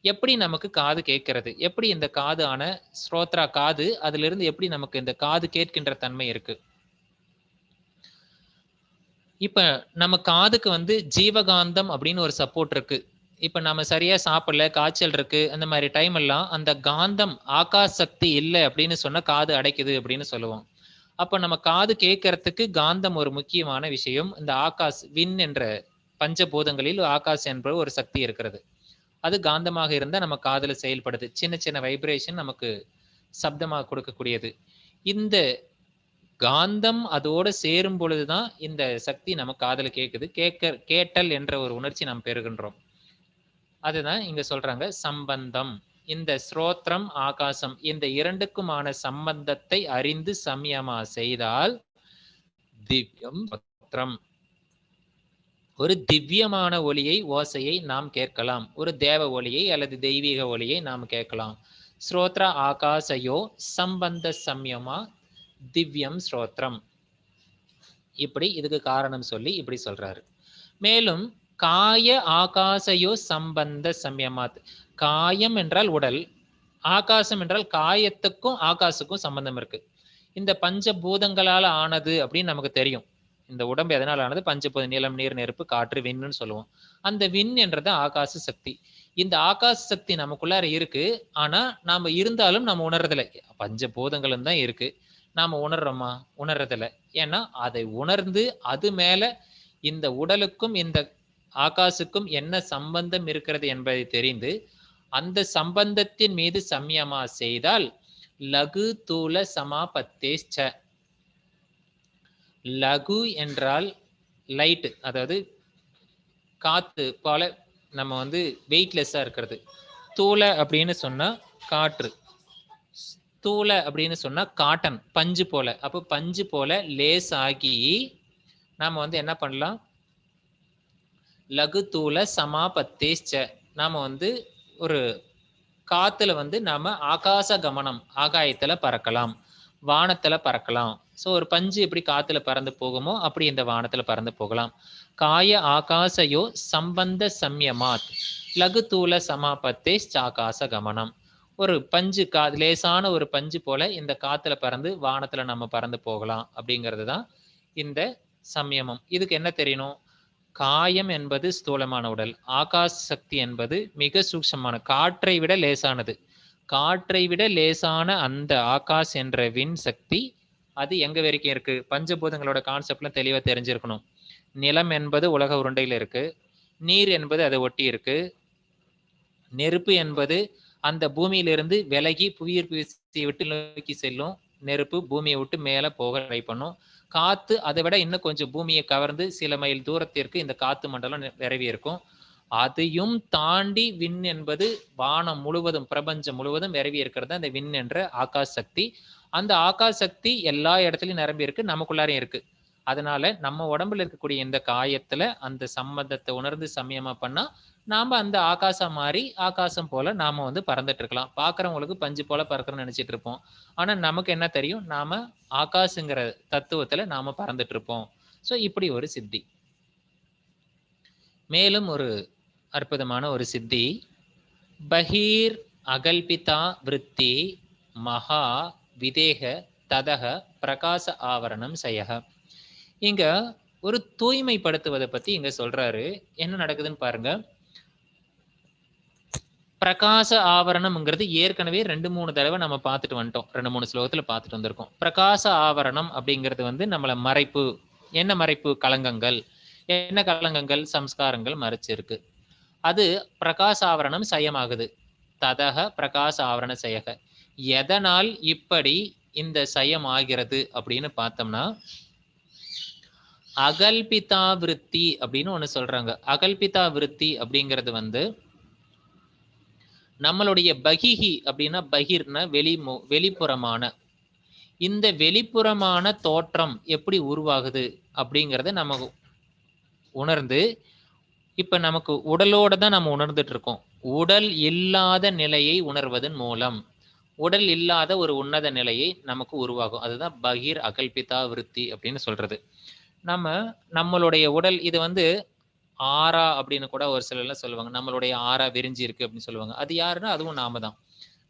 எப்படி நமக்கு காது கேட்கிறது? எப்படி இந்த காது ஆன ஸ்ரோத்ரா காது, அதிலிருந்து எப்படி நமக்கு இந்த காது கேட்கின்ற தன்மை இருக்கு? இப்ப நம்ம காதுக்கு வந்து ஜீவகாந்தம் அப்படின்னு ஒரு சப்போர்ட் இருக்கு. இப்ப நம்ம சரியா சாப்பிடல, காய்ச்சல் இருக்கு, அந்த மாரி டைம் எல்லாம் அந்த காந்தம் ஆகாஷ் சக்தி இல்ல அப்படின்னு சொன்னா காது அடைக்குது அப்படின்னு சொல்லுவோம். அப்ப நம்ம காது கேட்கறதுக்கு காந்தம் ஒரு முக்கியமான விஷயம். இந்த ஆகாஷ் விண் என்ற பஞ்சபூதங்களில் ஆகாஷ் என்ற ஒரு சக்தி இருக்கிறது. அது காந்தமாக இருந்தா நம்ம காதுல செயல்படுது. சின்ன சின்ன வைப்ரேஷன் நமக்கு சப்தமா கொடுக்கக்கூடியது. இந்த காந்தம் அதோட சேரும் பொழுதுதான் இந்த சக்தி நம்ம காதுல கேட்குது. கேட்டல் என்ற ஒரு உணர்ச்சி நாம் பெறுகின்றோம். அதுதான் இங்க சொல்றாங்க சம்பந்தம். இந்த ஸ்ரோத்ரம், ஆகாசம் இந்த இரண்டுக்குமான சம்பந்தத்தை அறிந்து சம்யமா செய்தால் திவ்யம் ஸ்ரோத்ரம். ஒரு திவ்யமான ஒலியை, ஓசையை நாம் கேட்கலாம். ஒரு தேவ ஒலியை அல்லது தெய்வீக ஒலியை நாம் கேட்கலாம். ஸ்ரோத்ர ஆகாசயோ சம்பந்த சம்யமா திவ்யம் ஸ்ரோத்ரம். இப்படி இதுக்கு காரணம் சொல்லி இப்படி சொல்றாரு. மேலும் காய ஆகாசயோ சம்பந்த சம்யமாத். காயம் என்றால் உடல், ஆகாசம் என்றால் காயத்துக்கும் ஆகாசுக்கும் சம்பந்தம் இருக்கு. இந்த பஞ்சபூதங்களால ஆனது அப்படின்னு நமக்கு தெரியும். இந்த உடம்பு எதனால் ஆனது? பஞ்சபூத நிலம், நீர், நெருப்பு, காற்று, விண்ணுன்னு சொல்லுவோம். அந்த விண் என்றது ஆகாச சக்தி. இந்த ஆகாச சக்தி நமக்குள்ளார இருக்கு. ஆனா நாம இருந்தாலும் நம்ம உணர்றதில்லை. பஞ்சபூதங்களும் தான் இருக்கு. நாம உணர்றோமா? உணர்றதில்ல. ஏன்னா அதை உணர்ந்து அது மேல இந்த உடலுக்கும் இந்த ஆகாசுக்கும் என்ன சம்பந்தம் இருக்கிறது என்பதை தெரிந்து அந்த சம்பந்தத்தின் மீது சம்யமா செய்தால் லகு தூல சமாபத்தேச்ச. லகு என்றால் லைட், அதாவது காத்து போல நம்ம வந்து வெயிட்லெஸ்ஸா இருக்கிறது. தூள அப்படின்னு சொன்னா காற்று, தூள அப்படின்னு சொன்னா காட்டன், பஞ்சு போல. அப்போ பஞ்சு போல லேஸ் ஆகி நாம வந்து என்ன பண்ணலாம்? லகு தூள சமாபத்தேச்ச. நாம வந்து ஒரு காத்துல வந்து நாம ஆகாச கமனம், ஆகாயத்துல பறக்கலாம், வானத்துல பறக்கலாம். ஸோ ஒரு பஞ்சு எப்படி காத்துல பறந்து போகுமோ அப்படி இந்த வானத்துல பறந்து போகலாம். காய ஆகாசயோ சம்பந்த சம்யமாத் லகு தூல சமாபத்தே சாகாச கமனம். ஒரு பஞ்சு லேசான ஒரு பஞ்சு போல இந்த காத்துல பறந்து வானத்துல நம்ம பறந்து போகலாம் அப்படிங்கிறது தான் இந்த சம்யமம். இதுக்கு என்ன தெரியணும்? காயம் என்பது ஸ்தூலமான உடல், ஆகாஷ் சக்தி என்பது மிக சூக்ஷமான, காற்றை விட லேசானது. காற்றை விட லேசான அந்த ஆகாஷ் என்ற விண் சக்தி அது எங்க வரைக்கும் இருக்கு? பஞ்சபூதங்களோட கான்செப்ட்ல தெளிவா தெரிஞ்சிருக்கணும். நிலம் என்பது உலக உருண்டையில் இருக்கு, நீர் என்பது அதை ஒட்டி இருக்கு, நெருப்பு என்பது அந்த பூமியிலிருந்து விலகி புவியீர்ப்பு விசையை விட்டு நோக்கி செல்லும். நெருப்பு பூமியை விட்டு மேல போக ட்ரை பண்ணும். காத்து அதை விட இன்னும் கொஞ்சம் பூமியை கவர்ந்து சில மைல் தூரத்திற்கு இந்த காத்து மண்டலம் விரவி இருக்கும். அதையும் தாண்டி விண் என்பது வானம் முழுவதும், பிரபஞ்சம் முழுவதும் விரவி இருக்கிறது அந்த விண் என்ற ஆகாஷ் சக்தி. அந்த ஆகாஷ் சக்தி எல்லா இடத்துலயும் நிரம்பி இருக்கு, நமக்குள்ளாரையும் இருக்கு. அதனால நம்ம உடம்புல இருக்கக்கூடிய இந்த காயத்துல அந்த சம்மந்தத்தை உணர்ந்து சமயமா பண்ணா நாம அந்த ஆகாசம் மாறி ஆகாசம் போல நாம வந்து பறந்துட்டு இருக்கலாம். பாக்குறவங்களுக்கு பஞ்சு போல பறக்கிறோம்னு நினைச்சிட்டு இருப்போம். ஆனா நமக்கு என்ன தெரியும்? நாம ஆகாசுங்கிற தத்துவத்துல நாம பறந்துட்டு இருப்போம். ஸோ இப்படி ஒரு சித்தி. மேலும் ஒரு அற்புதமான ஒரு சித்தி. பகீர் அகல்பிதா விருத்தி மகா விதேக ததக பிரகாச ஆவரணம் சயக. இங்க ஒரு தூய்மைப்படுத்துவதை பத்தி இங்க சொல்றாரு. என்ன நடக்குதுன்னு பாருங்க. பிரகாச ஆவரணம்ங்கிறது ஏற்கனவே 2-3 தடவை நம்ம பார்த்துட்டு வந்துட்டோம். 2-3 ஸ்லோகத்துல பார்த்துட்டு வந்திருக்கோம். பிரகாச ஆவரணம் அப்படிங்கிறது வந்து நம்மள மறைப்பு. என்ன மறைப்பு? களங்கங்கள். என்ன களங்கங்கள்? சம்ஸ்காரங்கள் மறைச்சிருக்கு. அது பிரகாச ஆவரணம் சயமாகுது. ததக பிரகாச ஆவரண சயக. எதனால் இப்படி இந்த சயம் ஆகிறது அப்படின்னு பார்த்தோம்னா, அகல்பிதா விருத்தி அப்படின்னு ஒண்ணு சொல்றாங்க. அகல்பிதா விருத்தி அப்படிங்கிறது வந்து நம்மளுடைய பகிஹி அப்படின்னா, பகிர்னா வெளிப்புறமான, இந்த வெளிப்புறமான தோற்றம் எப்படி உருவாகுது அப்படிங்கிறத நம்ம உணர்ந்து, இப்ப நமக்கு உடலோட தான் நம்ம உணர்ந்துட்டு இருக்கோம். உடல் இல்லாத நிலையை உணர்வதன் மூலம் உடல் இல்லாத ஒரு உன்னத நிலையை நமக்கு உருவாகும். அதுதான் பகிர் அகல்பிதா விருத்தி அப்படின்னு சொல்றது. நம்ம நம்மளுடைய உடல் இது வந்து ஆறா அப்படின்னு கூட ஒரு சிலர்லாம் சொல்லுவாங்க. நம்மளுடைய ஆறா விரிஞ்சு இருக்கு அப்படின்னு சொல்லுவாங்க. அது யாருன்னா அதுவும் நாம தான்.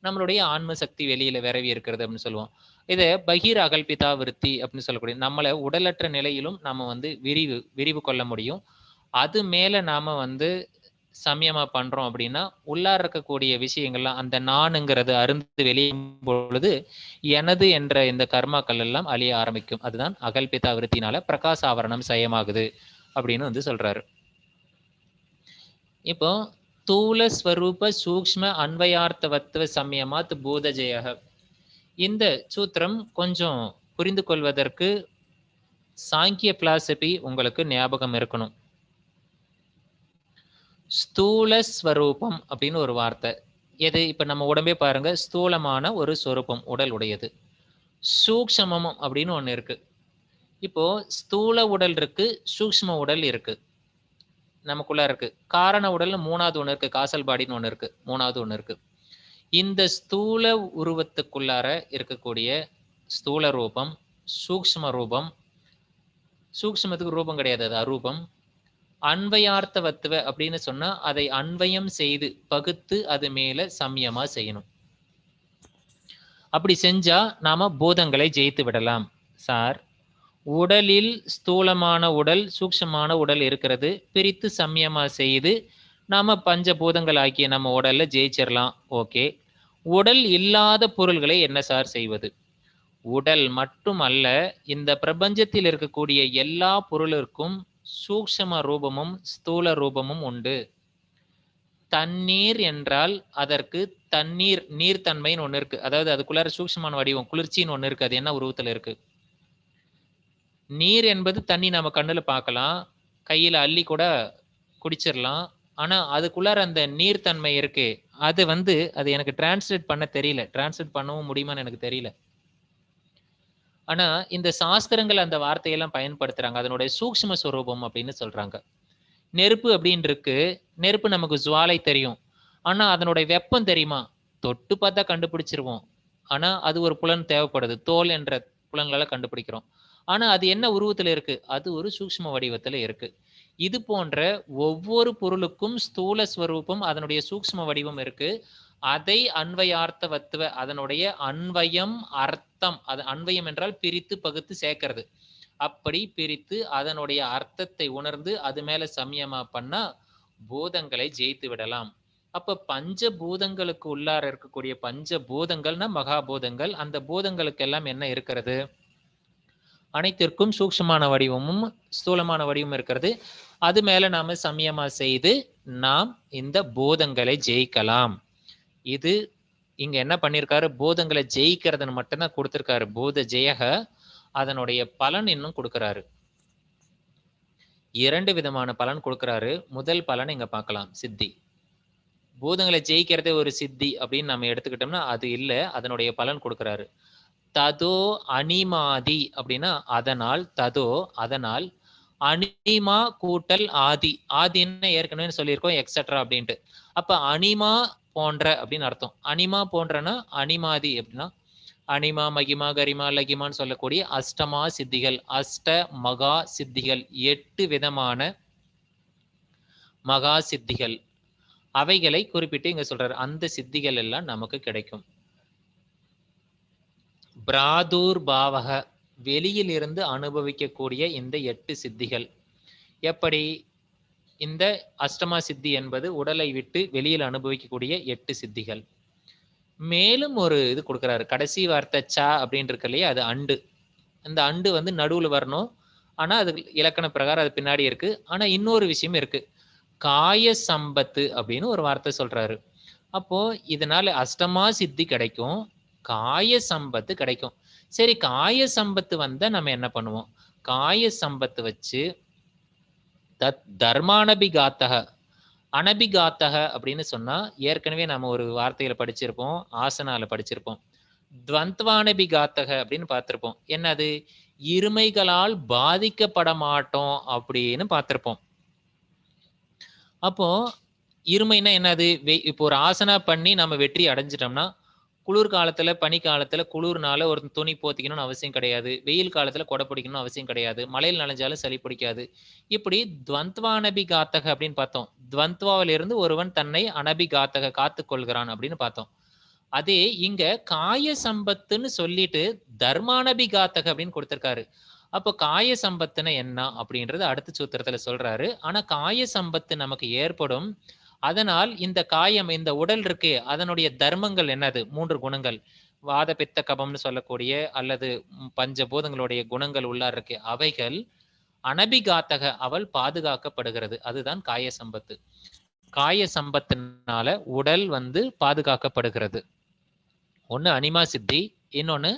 நம்மளுடைய ஆன்ம சக்தி வெளியில விரவி இருக்கிறது அப்படின்னு சொல்லுவோம். இத பகீர் அகல்பிதா விருத்தி அப்படின்னு சொல்லக்கூடிய நம்மள உடலற்ற நிலையிலும் நம்ம வந்து விரிவு கொள்ள முடியும். அது மேல நாம வந்து சமயமா பண்றோம் அப்படின்னா, உள்ளார இருக்கக்கூடிய விஷயங்கள்லாம் அந்த நானுங்கிறது அருந்து வெளியும் பொழுது, எனது என்ற இந்த கர்மாக்கள் எல்லாம் அழிய ஆரம்பிக்கும். அதுதான் அகல்பிதா விருத்தினால பிரகாச ஆவரணம் சயமாகுது அப்படின்னு வந்து சொல்றாரு. இப்போ தூல ஸ்வரூப சூக்ஷ்ம அன்வயார்த்தவத்துவ சமயமாத் பூதஜயக. இந்த சூத்திரம் கொஞ்சம் புரிந்து கொள்வதற்கு சாங்கிய பிலாசபி உங்களுக்கு ஞாபகம் இருக்கணும். ஸ்தூல ஸ்வரூபம் அப்படின்னு ஒரு வார்த்தை. எது இப்ப நம்ம உடம்பே பாருங்க, ஸ்தூலமான ஒரு ஸ்வரூபம் உடல் உடையது. சூக்ஷ்மம் அப்படின்னு ஒண்ணு இருக்கு. இப்போ ஸ்தூல உடல் இருக்கு, சூக்ஷ்ம உடல் இருக்கு. நமக்குள்ள இருக்கு. காரண உடல்னு 3வது ஒண்ணு இருக்கு. காசல் பாடின்னு ஒண்ணு இருக்கு. 3வது ஒண்ணு இருக்கு. இந்த ஸ்தூல உருவத்துக்குள்ளார இருக்கக்கூடிய ஸ்தூல ரூபம், சூக்ஷ்ம ரூபம், சூக்ஷ்மத்துக்கு ரூபம் கிடையாது. அது அரூபம். அன்வயார்த்தவத்துவ அப்படின்னு சொன்னா, அதை அன்வயம் செய்து பகுத்து அது மேல சம்யமா செய்யணும். அப்படி செஞ்சா நாம பூதங்களை ஜெயித்து விடலாம். சார், உடலில் ஸ்தூலமான உடல், சூக்ஷ்மமான உடல் இருக்கிறது. பிரித்து சம்யமா செய்து நாம பஞ்சபூதங்கள் ஆகிய நம்ம உடல்ல ஜெயிச்சிடலாம். ஓகே. உடல் இல்லாத பொருள்களை என்ன சார் செய்வது? உடல் மட்டும் அல்ல, இந்த பிரபஞ்சத்தில் இருக்கக்கூடிய எல்லா பொருளிற்கும் சூக்ஷ்ம ரூபமும் ஸ்தூல ரூபமும் உண்டு. தண்ணீர் என்றால் அதற்கு தண்ணீர் நீர்த்தன்மைன்னு ஒண்ணு இருக்கு. அதாவது அதுக்குள்ளார சூக்ஷ்மமான வடிவம் குளிர்ச்சின்னு ஒண்ணு இருக்கு. அது என்ன உருவத்துல இருக்கு? நீர் என்பது தண்ணி நம்ம கண்ணுல பார்க்கலாம். கையில அள்ளி கூட குடிச்சிடலாம். ஆனா அதுக்குள்ளார அந்த நீர்த்தன்மை இருக்கு. அது வந்து அது எனக்கு டிரான்ஸ்லேட் பண்ண தெரியல. டிரான்ஸ்லேட் பண்ணவும் முடியுமான்னு எனக்கு தெரியல. ஆனா இந்த சாஸ்திரங்கள் அந்த வார்த்தையெல்லாம் பயன்படுத்துறாங்க. அதனுடைய சூக்ஷ்ம ஸ்வரூபம் அப்படின்னு சொல்றாங்க. நெருப்பு அப்படின்னு இருக்கு. நெருப்பு நமக்கு ஜுவாலை தெரியும். ஆனா அதனுடைய வெப்பம் தெரியுமா? தொட்டு பார்த்தா கண்டுபிடிச்சிருவோம். ஆனா அது ஒரு புலன் தேவைப்படுது. தோல் என்ற புலன்களால கண்டுபிடிக்கிறோம். ஆனா அது என்ன உருவத்துல இருக்கு? அது ஒரு சூக்ஷ்ம வடிவத்துல இருக்கு. இது போன்ற ஒவ்வொரு பொருளுக்கும் ஸ்தூல ஸ்வரூபம், அதனுடைய சூக்ஷ்ம வடிவம் இருக்கு. அதை அன்வயார்த்தவத்துவ அதனுடைய அன்வயம், அர்த்தம். அது அன்வயம் என்றால் பிரித்து பகுத்து சேர்க்கிறது. அப்படி பிரித்து அதனுடைய அர்த்தத்தை உணர்ந்து அது மேல சம்யமா பண்ணா பூதங்களை ஜெயித்து விடலாம். அப்ப பஞ்ச பூதங்களுக்கு உள்ளார இருக்கக்கூடிய பஞ்ச பூதங்கள்னா மகாபூதங்கள். அந்த பூதங்களுக்கு எல்லாம் என்ன இருக்கிறது? அனைத்திற்கும் சூக்ஷ்மமான வடிவமும் ஸ்தூலமான வடிவமும் இருக்கிறது. அது மேல நாம சம்யமா செய்து நாம் இந்த பூதங்களை ஜெயிக்கலாம். இது இங்க என்ன பண்ணியிருக்காரு? பூதங்களை ஜெயிக்கிறதுன்னு மட்டும்தான் கொடுத்திருக்காரு. பூத ஜெயக. அதனுடைய பலன் இன்னும் கொடுக்கிறாரு. 2 விதமான பலன் கொடுக்கிறாரு. முதல் பலன் இங்க பார்க்கலாம். சித்தி. பூதங்களை ஜெயிக்கிறதே ஒரு சித்தி அப்படின்னு நம்ம எடுத்துக்கிட்டோம்னா அது இல்ல. அதனுடைய பலன் கொடுக்கிறாரு. ததோ அனிமாதி அப்படின்னா அதனால், ததோ அதனால், அனிமா கூட்டல் ஆதி. ஆதின்னு ஏற்கனவே சொல்லியிருக்கோம் எக்ஸெட்ரா அப்படின்ட்டு. அப்ப அனிமா போன்ற அப்படின்னு அர்த்தம். அனிமா போன்றனா அனிமாதி அப்படின்னா அனிமா, மகிமா, கரிமா, லகிமான்னு சொல்லக்கூடிய அஷ்டமா சித்திகள், அஷ்ட மகா சித்திகள், 8 விதமான மகா சித்திகள். அவைகளை குறிப்பிட்டு இங்க சொல்றாரு. அந்த சித்திகள் எல்லாம் நமக்கு கிடைக்கும். பிராதுர் பாவக வெளியில் இருந்து அனுபவிக்கக்கூடிய இந்த 8 சித்திகள். எப்படி? இந்த அஷ்டமா சித்தி என்பது உடலை விட்டு வெளியில் அனுபவிக்கக்கூடிய 8 சித்திகள். மேலும் ஒரு இது கொடுக்கிறாரு. கடைசி வார்த்தை ச அப்படின்னு இருக்கு இல்லையா? அது அண்டு. இந்த அண்டு வந்து நடுவுல வரணும். ஆனா அது இலக்கண பிரகாரம் அது பின்னாடி இருக்கு. ஆனா இன்னொரு விஷயம் இருக்கு. காய சம்பத்து அப்படின்னு ஒரு வார்த்தை சொல்றாரு. அப்போ இதனால அஷ்டமா சித்தி கிடைக்கும். காய சம்பத்து கிடைக்கும். சரி, காய சம்பத்து வந்தா நம்ம என்ன பண்ணுவோம்? காய சம்பத்து வச்சு தத் தர்மானபிகாத்தக அனபிகாத்தக அப்படின்னு சொன்னா ஏற்கனவே நம்ம ஒரு வார்த்தையில படிச்சிருப்போம். ஆசனால படிச்சிருப்போம். துவந்த்வானபிகாத்தக அப்படின்னு பார்த்திருப்போம். என்னது? இருமைகளால் பாதிக்கப்பட மாட்டோம் அப்படின்னு பார்த்திருப்போம். அப்போ இருமைன்னா என்னது? இப்போ ஒரு ஆசனா பண்ணி நம்ம வெற்றி அடைஞ்சிட்டோம்னா குளிர் காலத்துல பனி காலத்துல குளிர்னால ஒரு துணி போத்திக்கணும்னு அவசியம் கிடையாது. வெயில் காலத்துல கொடை பிடிக்கணும்னு அவசியம் கிடையாது. மழையில் நனைஞ்சாலும் சளி பிடிக்காது. இப்படி துவந்த்வானபிகாத்தக அப்படின்னு பார்த்தோம். துவந்த்வாவிலிருந்து ஒருவன் தன்னை அனபிகாத்தக காத்துக் கொள்கிறான் அப்படின்னு பார்த்தோம். அதே இங்க காய சம்பத்துன்னு சொல்லிட்டு தர்மானபிகாத்தக அப்படின்னு கொடுத்திருக்காரு. அப்போ காய சம்பத்துன்னு என்ன அப்படின்றது அடுத்த சூத்திரத்துல சொல்றாரு. ஆனா காய சம்பத்து நமக்கு ஏற்படும். அதனால் இந்த காயம், இந்த உடல் இருக்கே, அதனுடைய தர்மங்கள் என்னது? 3 குணங்கள். வாத பித்த கபம்னு சொல்லக்கூடிய அல்லது பஞ்சபூதங்களுடைய குணங்கள் உள்ளார் இருக்கு. அவைகள் அனபிகாத்தக அவள் பாதுகாக்கப்படுகிறது. அதுதான் காய சம்பத்து. காய சம்பத்தினால உடல் வந்து பாதுகாக்கப்படுகிறது. ஒண்ணு அனிமா சித்தி, இன்னொன்னு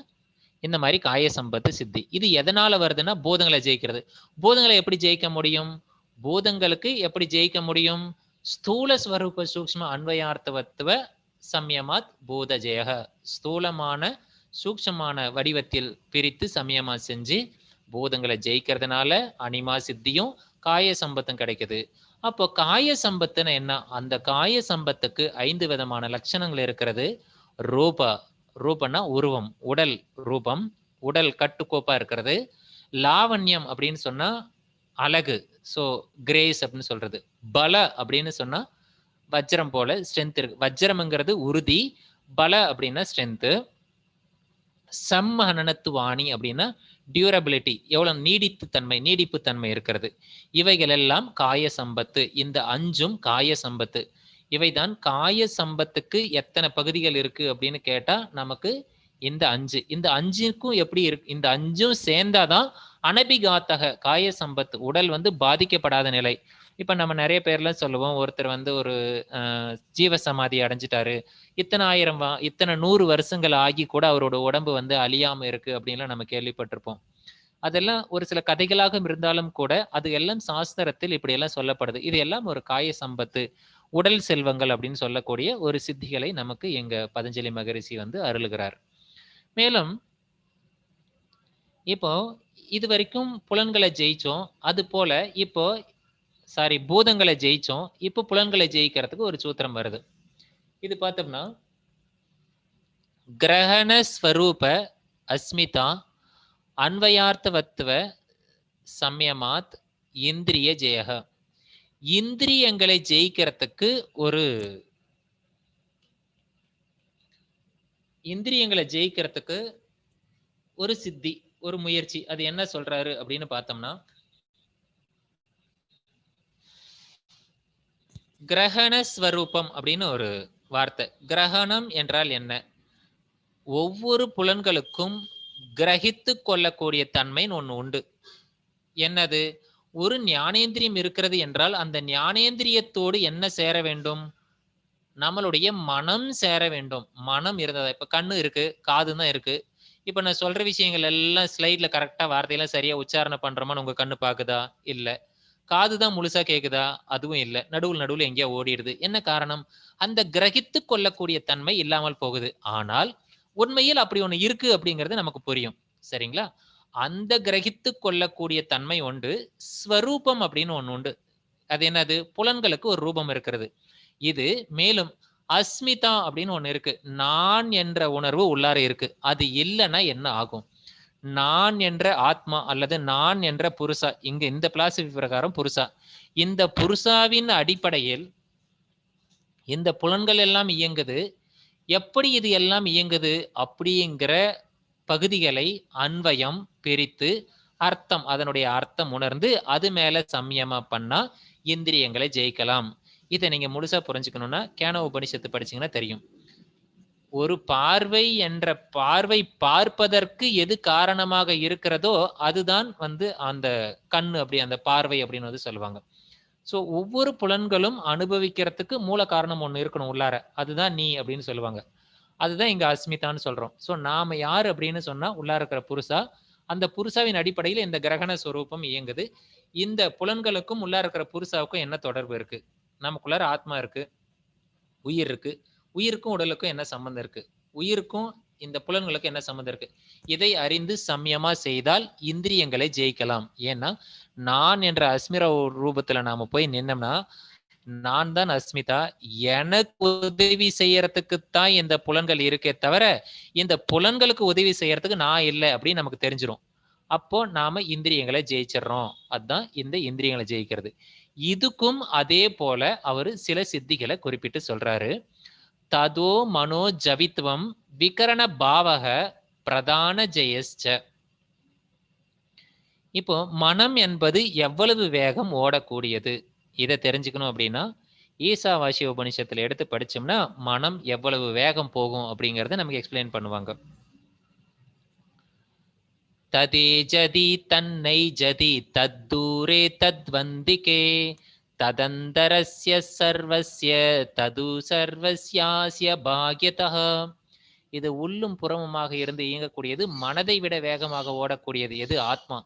இந்த மாதிரி காய சம்பத்து சித்தி. இது எதனால வருதுன்னா பூதங்களை ஜெயிக்கிறது. பூதங்களை எப்படி ஜெயிக்க முடியும்? பூதங்களுக்கு எப்படி ஜெயிக்க முடியும்? ஸ்தூல ஸ்வரூப சூக்ஷ்ம அன்வயார்த்தவத்துவ சம்யமாத் பூத ஜெயக. ஸ்தூலமான சூக்ஷ்மமான வடிவத்தில் பிரித்து சமயமா செஞ்சு பூதங்களை ஜெயிக்கிறதுனால அனிமா சித்தியும் காய சம்பத்தும் கிடைக்குது. அப்போ காய சம்பத்துன்னு என்ன? அந்த காய சம்பத்துக்கு 5 விதமான லட்சணங்கள் இருக்கிறது. ரூபா, ரூபன்னா உருவம், உடல் ரூபம், உடல் கட்டுக்கோப்பா இருக்கிறது. லாவண்யம் அப்படின்னு சொன்னா அழகு, சோ கிரேஸ் அப்படின்னு சொல்றது. பல அப்படின்னு சொன்னா வஜ்ரம் போல ஸ்ட்ரென்த் இருக்கு. வஜ்ரம்ங்கிறது உறுதி, பல அப்படின்னா ஸ்ட்ரென்த். சம்மஹனத்துவாணி அப்படின்னா டியூரபிலிட்டி, எவ்வளவு நீடித்து தன்மை, நீடிப்பு தன்மை இருக்கிறது. இவைகள் எல்லாம் காய சம்பத்து. இந்த 5ம் காய சம்பத்து. இவைதான் காய சம்பத்துக்கு எத்தனை பகுதிகள் இருக்கு அப்படின்னு கேட்டா நமக்கு இந்த 5. இந்த 5க்கும் எப்படி இருக்கு? இந்த 5ம் சேர்ந்தாதான் அனபிகாத்தக காய சம்பத்து, உடல் வந்து பாதிக்கப்படாத நிலை. இப்ப நம்ம நிறைய பேர்லாம் சொல்லுவோம், ஒருத்தர் வந்து ஒரு ஜீவ சமாதி அடைஞ்சிட்டாரு, இத்தனை 100 வருஷங்கள் ஆகி கூட அவரோட உடம்பு வந்து அழியாம இருக்கு அப்படின்லாம் நம்ம கேள்விப்பட்டிருப்போம். அதெல்லாம் ஒரு சில கதைகளாக இருந்தாலும் கூட அது எல்லாம் சாஸ்திரத்தில் இப்படி எல்லாம் சொல்லப்படுது. இது எல்லாம் ஒரு காய சம்பத்து, உடல் செல்வங்கள் அப்படின்னு சொல்லக்கூடிய ஒரு சித்திகளை நமக்கு எங்க பதஞ்சலி மகரிஷி வந்து அருளுகிறார். மேலும் இப்போ இது வரைக்கும் புலன்களை ஜெயிச்சோம். அது போல இப்போ பூதங்களை ஜெயிச்சோம். இப்போ புலன்களை ஜெயிக்கிறதுக்கு ஒரு சூத்திரம் வருது. இது பார்த்தோம்னா கிரகண ஸ்வரூப அஸ்மிதா அன்வயார்த்தவத்துவ சம்யமாத் இந்திரிய ஜெயக. இந்திரியங்களை ஜெயிக்கிறதுக்கு ஒரு சித்தி, ஒரு முயற்சி. அது என்ன சொல்றாரு அப்படின்னு பார்த்தோம்னா, கிரகண ஸ்வரூபம் அப்படின்னு ஒரு வார்த்தை. கிரகணம் என்றால் என்ன? ஒவ்வொரு புலன்களுக்கும் கிரகித்து கொள்ளக்கூடிய தன்மைன்னு ஒண்ணு உண்டு. என்னது? ஒரு ஞானேந்திரியம் இருக்கிறது என்றால் அந்த ஞானேந்திரியத்தோடு என்ன சேர வேண்டும்? நம்மளுடைய மனம் சேர வேண்டும். மனம் இருந்ததா? இப்ப கண்ணு இருக்கு, காது தான் இருக்கு. இப்ப நான் சொல்ற விஷயங்கள் எல்லாம் ஸ்லைட்ல கரெக்டா வார்த்தையெல்லாம் சரியா உச்சாரணை பண்றோமான்னு உங்க கண்ணு பாக்குதா? இல்ல. காது தான் முழுசா கேக்குதா? அதுவும் இல்ல. நடுவுல எங்கேயோ ஓடிடுது. என்ன காரணம்? அந்த கிரகித்து கொள்ளக்கூடிய தன்மை இல்லாமல் போகுது. ஆனால் உண்மையில் அப்படி ஒண்ணு இருக்கு அப்படிங்கிறது நமக்கு புரியும். சரிங்களா? அந்த கிரகித்து கொள்ளக்கூடிய தன்மை உண்டு. ஸ்வரூபம் அப்படின்னு ஒண்ணு உண்டு. அது என்னது? புலன்களுக்கு ஒரு ரூபம் இருக்கிறது. இது மேலும் அஸ்மிதா அப்படின்னு ஒண்ணு இருக்கு. நான் என்ற உணர்வு உள்ளார இருக்கு. அது இல்லைன்னா என்ன ஆகும்? நான் என்ற ஆத்மா அல்லது நான் என்ற புருஷா, இங்க இந்த பிலாசபி பிரகாரம் புருஷா, இந்த புருஷாவின் அடிப்படையில் இந்த புலன்கள் எல்லாம் இயங்குது. எப்படி இது எல்லாம் இயங்குது அப்படிங்கிற பகுதிகளை அன்வயம் பிரித்து அர்த்தம், அதனுடைய அர்த்தம் உணர்ந்து அது மேல சம்யமா பண்ணா இந்திரியங்களை ஜெயிக்கலாம். இதை நீங்க முழுசா புரிஞ்சுக்கணும்னா கேன உபனிஷத்து படிச்சீங்கன்னா தெரியும். ஒரு பார்வை என்ற பார்வை பார்ப்பதற்கு எது காரணமாக இருக்கிறதோ அதுதான் வந்து அந்த கண்ணு, அப்படி அந்த பார்வை அப்படின்னு வந்து சொல்லுவாங்க. சோ ஒவ்வொரு புலன்களும் அனுபவிக்கிறதுக்கு மூல காரணம் ஒண்ணு இருக்கணும் உள்ளார, அதுதான் நீ அப்படின்னு சொல்லுவாங்க. அதுதான் இங்க அஸ்மிதான்னு சொல்றோம். சோ நாம யாரு அப்படின்னு சொன்னா உள்ளார இருக்கிற புருஷா. அந்த புருஷாவின் அடிப்படையில் இந்த கிரகண ஸ்வரூபம் இயங்குது. இந்த புலன்களுக்கும் உள்ளார இருக்கிற புருஷாவுக்கும் என்ன தொடர்பு இருக்கு? நமக்குள்ளார ஆத்மா இருக்கு, உயிர் இருக்கு. உயிருக்கும் உடலுக்கும் என்ன சம்பந்தம் இருக்கு? உயிருக்கும் இந்த புலன்களுக்கு என்ன சம்பந்தம் இருக்கு? இதை அறிந்து சம்யமா செய்தால் இந்திரியங்களை ஜெயிக்கலாம். ஏன்னா நான் என்ற அஸ்மிர ரூபத்துல நாம போய் நின்னோம்னா நான் தான் அஸ்மிதா. எனக்கு உதவி செய்யறதுக்குத்தான் இந்த புலன்கள் இருக்கே தவிர, இந்த புலன்களுக்கு உதவி செய்யறதுக்கு நான் இல்ல அப்படின்னு நமக்கு தெரிஞ்சிரும். அப்போ நாம இந்திரியங்களை ஜெயிச்சிடுறோம். அதுதான் இந்த இந்திரியங்களை ஜெயிக்கிறது. இதுக்கும் அதே போல அவரு சில சித்திகளை குறிப்பிட்டு சொல்றாரு. ததோ மனோ ஜவித்வம் விகரண பாவக பிரதான ஜெயஸ்ச. இப்போ மனம் என்பது எவ்வளவு வேகம் ஓடக்கூடியது? இதை தெரிஞ்சுக்கணும் அப்படின்னா, ஈசாவாசிய உபனிஷத்துல எடுத்து படிச்சோம்னா, மனம் எவ்வளவு வேகம் போகும் அப்படிங்கறத நமக்கு எக்ஸ்பிளைன் பண்ணுவாங்க. ததே ஜதி தன்னை ஜதி தத்தூரே தத்வந்திகே ததந்தரஸ்ய சர்வஸ்ய தது சர்வஸ்யாஸ்ய பாக்யதः. இது உள்ளும் புறமுமாக இருந்து இயங்கக்கூடியது, மனதை விட வேகமாக ஓடக்கூடியது எது? ஆத்மா.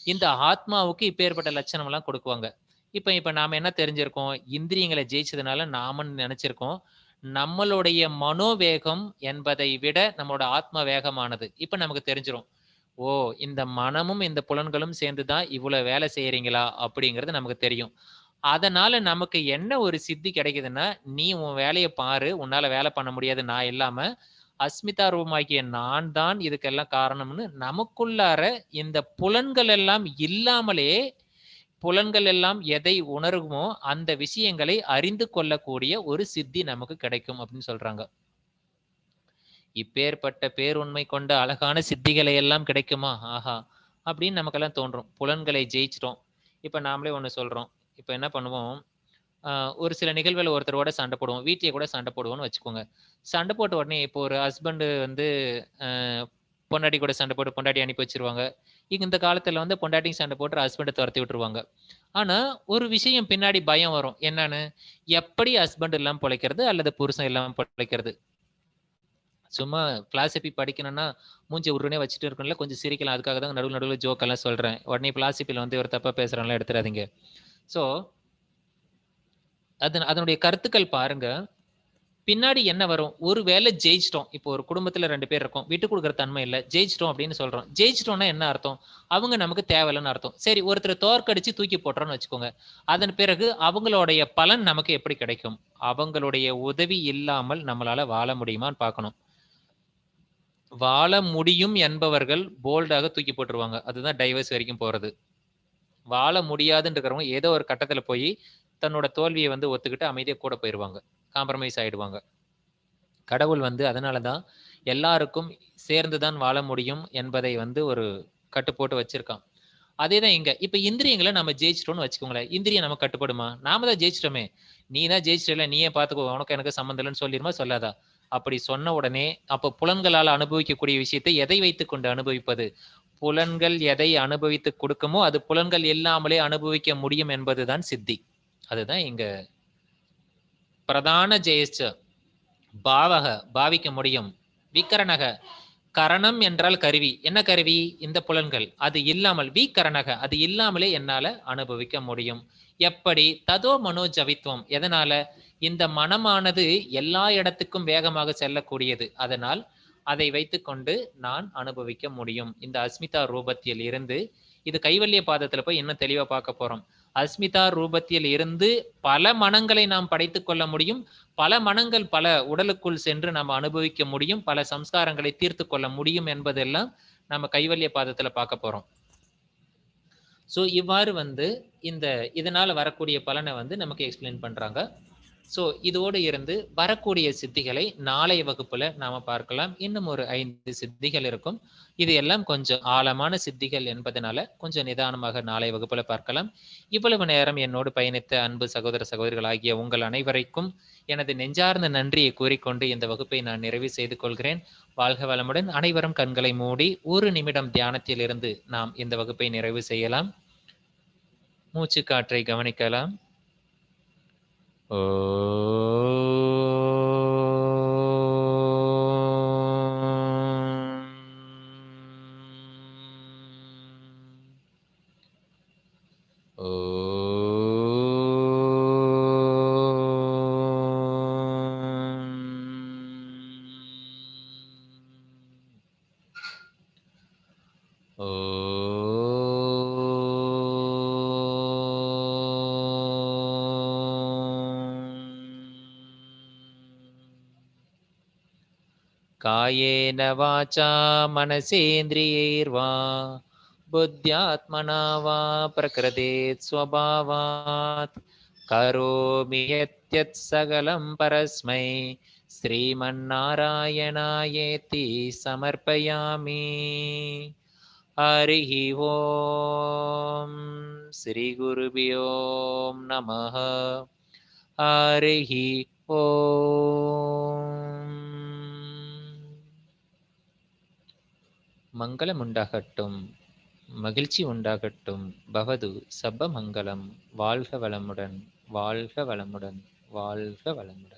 இந்த ஆத்மாவுக்கு இப்பேற்பட்ட லட்சணம் எல்லாம் கொடுக்குவாங்க. இப்ப நாம என்ன தெரிஞ்சிருக்கோம்? இந்திரியங்களை ஜெயிச்சதுனால நாம நினைச்சிருக்கோம் நம்மளுடைய மனோவேகம் என்பதை விட நம்மளோட ஆத்ம வேகமானது. இப்ப நமக்கு தெரிஞ்சிரும். ஓ, இந்த மனமும் இந்த புலன்களும் சேர்ந்துதான் இவ்வளவு வேலை செய்யறீங்களா அப்படிங்கிறது நமக்கு தெரியும். அதனால நமக்கு என்ன ஒரு சித்தி கிடைக்குதுன்னா, நீ உன் வேலையை பாரு, உன்னால வேலை பண்ண முடியாது நான் இல்லாம, அஸ்மிதா ரூபமாகிய நான் தான் இதுக்கெல்லாம் காரணம்னு நமக்குள்ளார இந்த புலன்கள் எல்லாம் இல்லாமலே, புலன்கள் எல்லாம் எதை உணருமோ அந்த விஷயங்களை அறிந்து கொள்ளக்கூடிய ஒரு சித்தி நமக்கு கிடைக்கும் அப்படின்னு சொல்றாங்க. இப்பேற்பட்ட பேருண்மை கொண்ட அழகான சித்திகளை எல்லாம் கிடைக்குமா? ஆஹா! அப்படின்னு நமக்கெல்லாம் தோன்றும். புலன்களை ஜெயிச்சிட்டோம். இப்ப நாமளே ஒண்ணு சொல்றோம். இப்ப என்ன பண்ணுவோம், ஒரு சில நிகழ்வுல ஒருத்தரோட சண்டை போடுவோம். வீட்லயே கூட சண்டை போடுவோம்னு வச்சுக்கோங்க. சண்டை போட்ட உடனே இப்போ ஒரு ஹஸ்பண்ட் வந்து அ பொண்டாட்டி கூட சண்டை போட்டு பொண்டாட்டிய அனுப்பி வச்சுருவாங்க. இந்த காலத்துல வந்து பொண்டாட்டியும் சண்டை போட்டு ஹஸ்பண்ட தொரத்தி விட்டுருவாங்க. ஆனா, ஒரு விஷயம் பின்னாடி பயம் வரும். என்னன்னு? எப்படி ஹஸ்பண்ட் இல்லாம பொழைக்கிறது? அல்லது புருஷன் இல்லாம பொழைக்கிறது? சும்மா பிலாசபி படிக்கணும்னா, மூஞ்சிய உர்ருனே வச்சுட்டு இருக்கணும்ல, கொஞ்சம் சிரிக்கலாம். அதுக்காக தான் நடுவுல ஜோக் எல்லாம் சொல்றேன். உடனே பிலாசபில வந்து ஒரு தப்பா பேசுறான்லாம் எடுத்துறாதீங்க. ஸோ, அதனுடைய கருத்துக்கள் பாருங்க. பின்னாடி என்ன வரும்? ஒரு வேளை ஜெயிச்சிட்டோம். இப்போ ஒரு குடும்பத்துல 2 பேர் இருக்கோம். விட்டுக் குடுக்குற தன்மை இல்ல. ஜெயிச்சிட்டோம் அப்படின்னு சொல்றோம். ஜெயிச்சிட்டோம்னா என்ன அர்த்தம்? அவங்க நமக்கு தேவையில்லன்னு அர்த்தம். சரி, ஒருத்தர தோற்கடிச்சு தூக்கி போட்டுறோம்னு வச்சுக்கோங்க. அதன் பிறகு அவங்களுடைய பலன் நமக்கு எப்படி கிடைக்கும்? அவங்களுடைய உதவி இல்லாமல் நம்மளால வாழ முடியுமான்னு பார்க்கணும். வாழ முடியும் என்பவர்கள் போல்டாக தூக்கி போட்டுருவாங்க. அதுதான் டைவர்ஸ் வரைக்கும் போறது. வாழ முடியாதுன்னு இருக்கிறவங்க ஏதோ ஒரு கட்டத்துல போய் தன்னோட தோல்விய வந்து ஒத்துக்கிட்டு அமைதியா கூட போயிருவாங்க. காம்ப்ரமைஸ் ஆயிடுவாங்க. கடவுள் வந்து அதனால தான் எல்லாருக்கும் சேர்ந்து தான் வாழ முடியும் என்பதை வந்து ஒரு கட்டு போட்டு வச்சிருக்கான். அதேதான் இங்க. இப்ப இந்திரியங்கள நம்ம ஜெயிச்சிட்டோம்னு வச்சுக்கோங்களேன். இந்திரியம் நமக்கு கட்டுப்படுமா? நாம தான் ஜெயிச்சிட்டோமே. நீ தான் ஜெயிச்சிட்டல்ல, நீயே பார்த்துக்கோ. உனக்கும் எனக்கும் சம்மந்தம் இல்லன்னு சொல்லிருமா? சொல்லாதா? அப்படி சொன்ன உடனே, அப்ப புலன்களால் அனுபவிக்கக்கூடிய விஷயத்தை எதை வைத்துக்கொண்டு அனுபவிப்பது? புலன்கள் எதை அனுபவித்து கொடுக்குமோ, அது புலன்கள் இல்லாமலே அனுபவிக்க முடியும் என்பதுதான் சித்தி. அதுதான் இங்க பிரதான ஜெயஸ்ச. பாவக பாவிக்க முடியும். விக்கரணக கரணம் என்றால் கருவி. என்ன கருவி? இந்த புலன்கள். அது இல்லாமல் விகரணக அது இல்லாமலே என்னால அனுபவிக்க முடியும். எப்படி? ததோ மனோஜவித்துவம். எதனால? இந்த மனமானது எல்லா இடத்துக்கும் வேகமாக செல்லக்கூடியது. அதனால் அதை வைத்துக்கொண்டு நான் அனுபவிக்க முடியும். இந்த அஸ்மிதா ரூபத்தில் இருந்து இது கைவல்ய பாதத்துல போய் இன்னும் தெளிவா பார்க்க போறோம். அஸ்மிதா ரூபத்தில் இருந்து பல மனங்களை நாம் படைத்துக் கொள்ள முடியும். பல மனங்கள் பல உடலுக்குள் சென்று நம்ம அனுபவிக்க முடியும். பல சம்ஸ்காரங்களை தீர்த்து கொள்ள முடியும் என்பதெல்லாம் நம்ம கைவல்ய பாதத்துல பார்க்க போறோம். ஸோ இவ்வாறு வந்து இந்த இதனால வரக்கூடிய பலனை வந்து நமக்கு எக்ஸ்பிளைன் பண்றாங்க. ஸோ இதோடு இருந்து வரக்கூடிய சித்திகளை நாளைய வகுப்புல நாம பார்க்கலாம். இன்னும் ஒரு 5 சித்திகள் இருக்கும். இது எல்லாம் கொஞ்சம் ஆழமான சித்திகள் என்பதனால கொஞ்சம் நிதானமாக நாளைய வகுப்புல பார்க்கலாம். இவ்வளவு நேரம் என்னோடு பயணித்த அன்பு சகோதர சகோதரிகள் ஆகிய உங்கள் அனைவரைக்கும் எனது நெஞ்சார்ந்த நன்றியை கூறிக்கொண்டு இந்த வகுப்பை நான் நிறைவு செய்து கொள்கிறேன். வாழ்க வளமுடன். அனைவரும் கண்களை மூடி 1 நிமிடம் தியானத்தில் இருந்து நாம் இந்த வகுப்பை நிறைவு செய்யலாம். மூச்சு காற்றை கவனிக்கலாம். ஓ. காயேன வாச்சா மனசேந்திரியைர்வா புத்யாத்மனா வா பிரகிருதேத் ஸ்வபாவாத் கரோமி யத்யத் சகலம் பரஸ்மை ஸ்ரீமன்னாராயணாயேதி சமர்ப்பயாமி. ஹரிஹி ஓம். ஸ்ரீ குருபியோ நமः. ஹரிஹி ஓம். மங்களம் உண்டாகட்டும், மகிழ்ச்சி உண்டாகட்டும். பவது சப்ப மங்களம். வாழ்க வளமுடன், வாழ்க வளமுடன், வாழ்க வளமுடன்.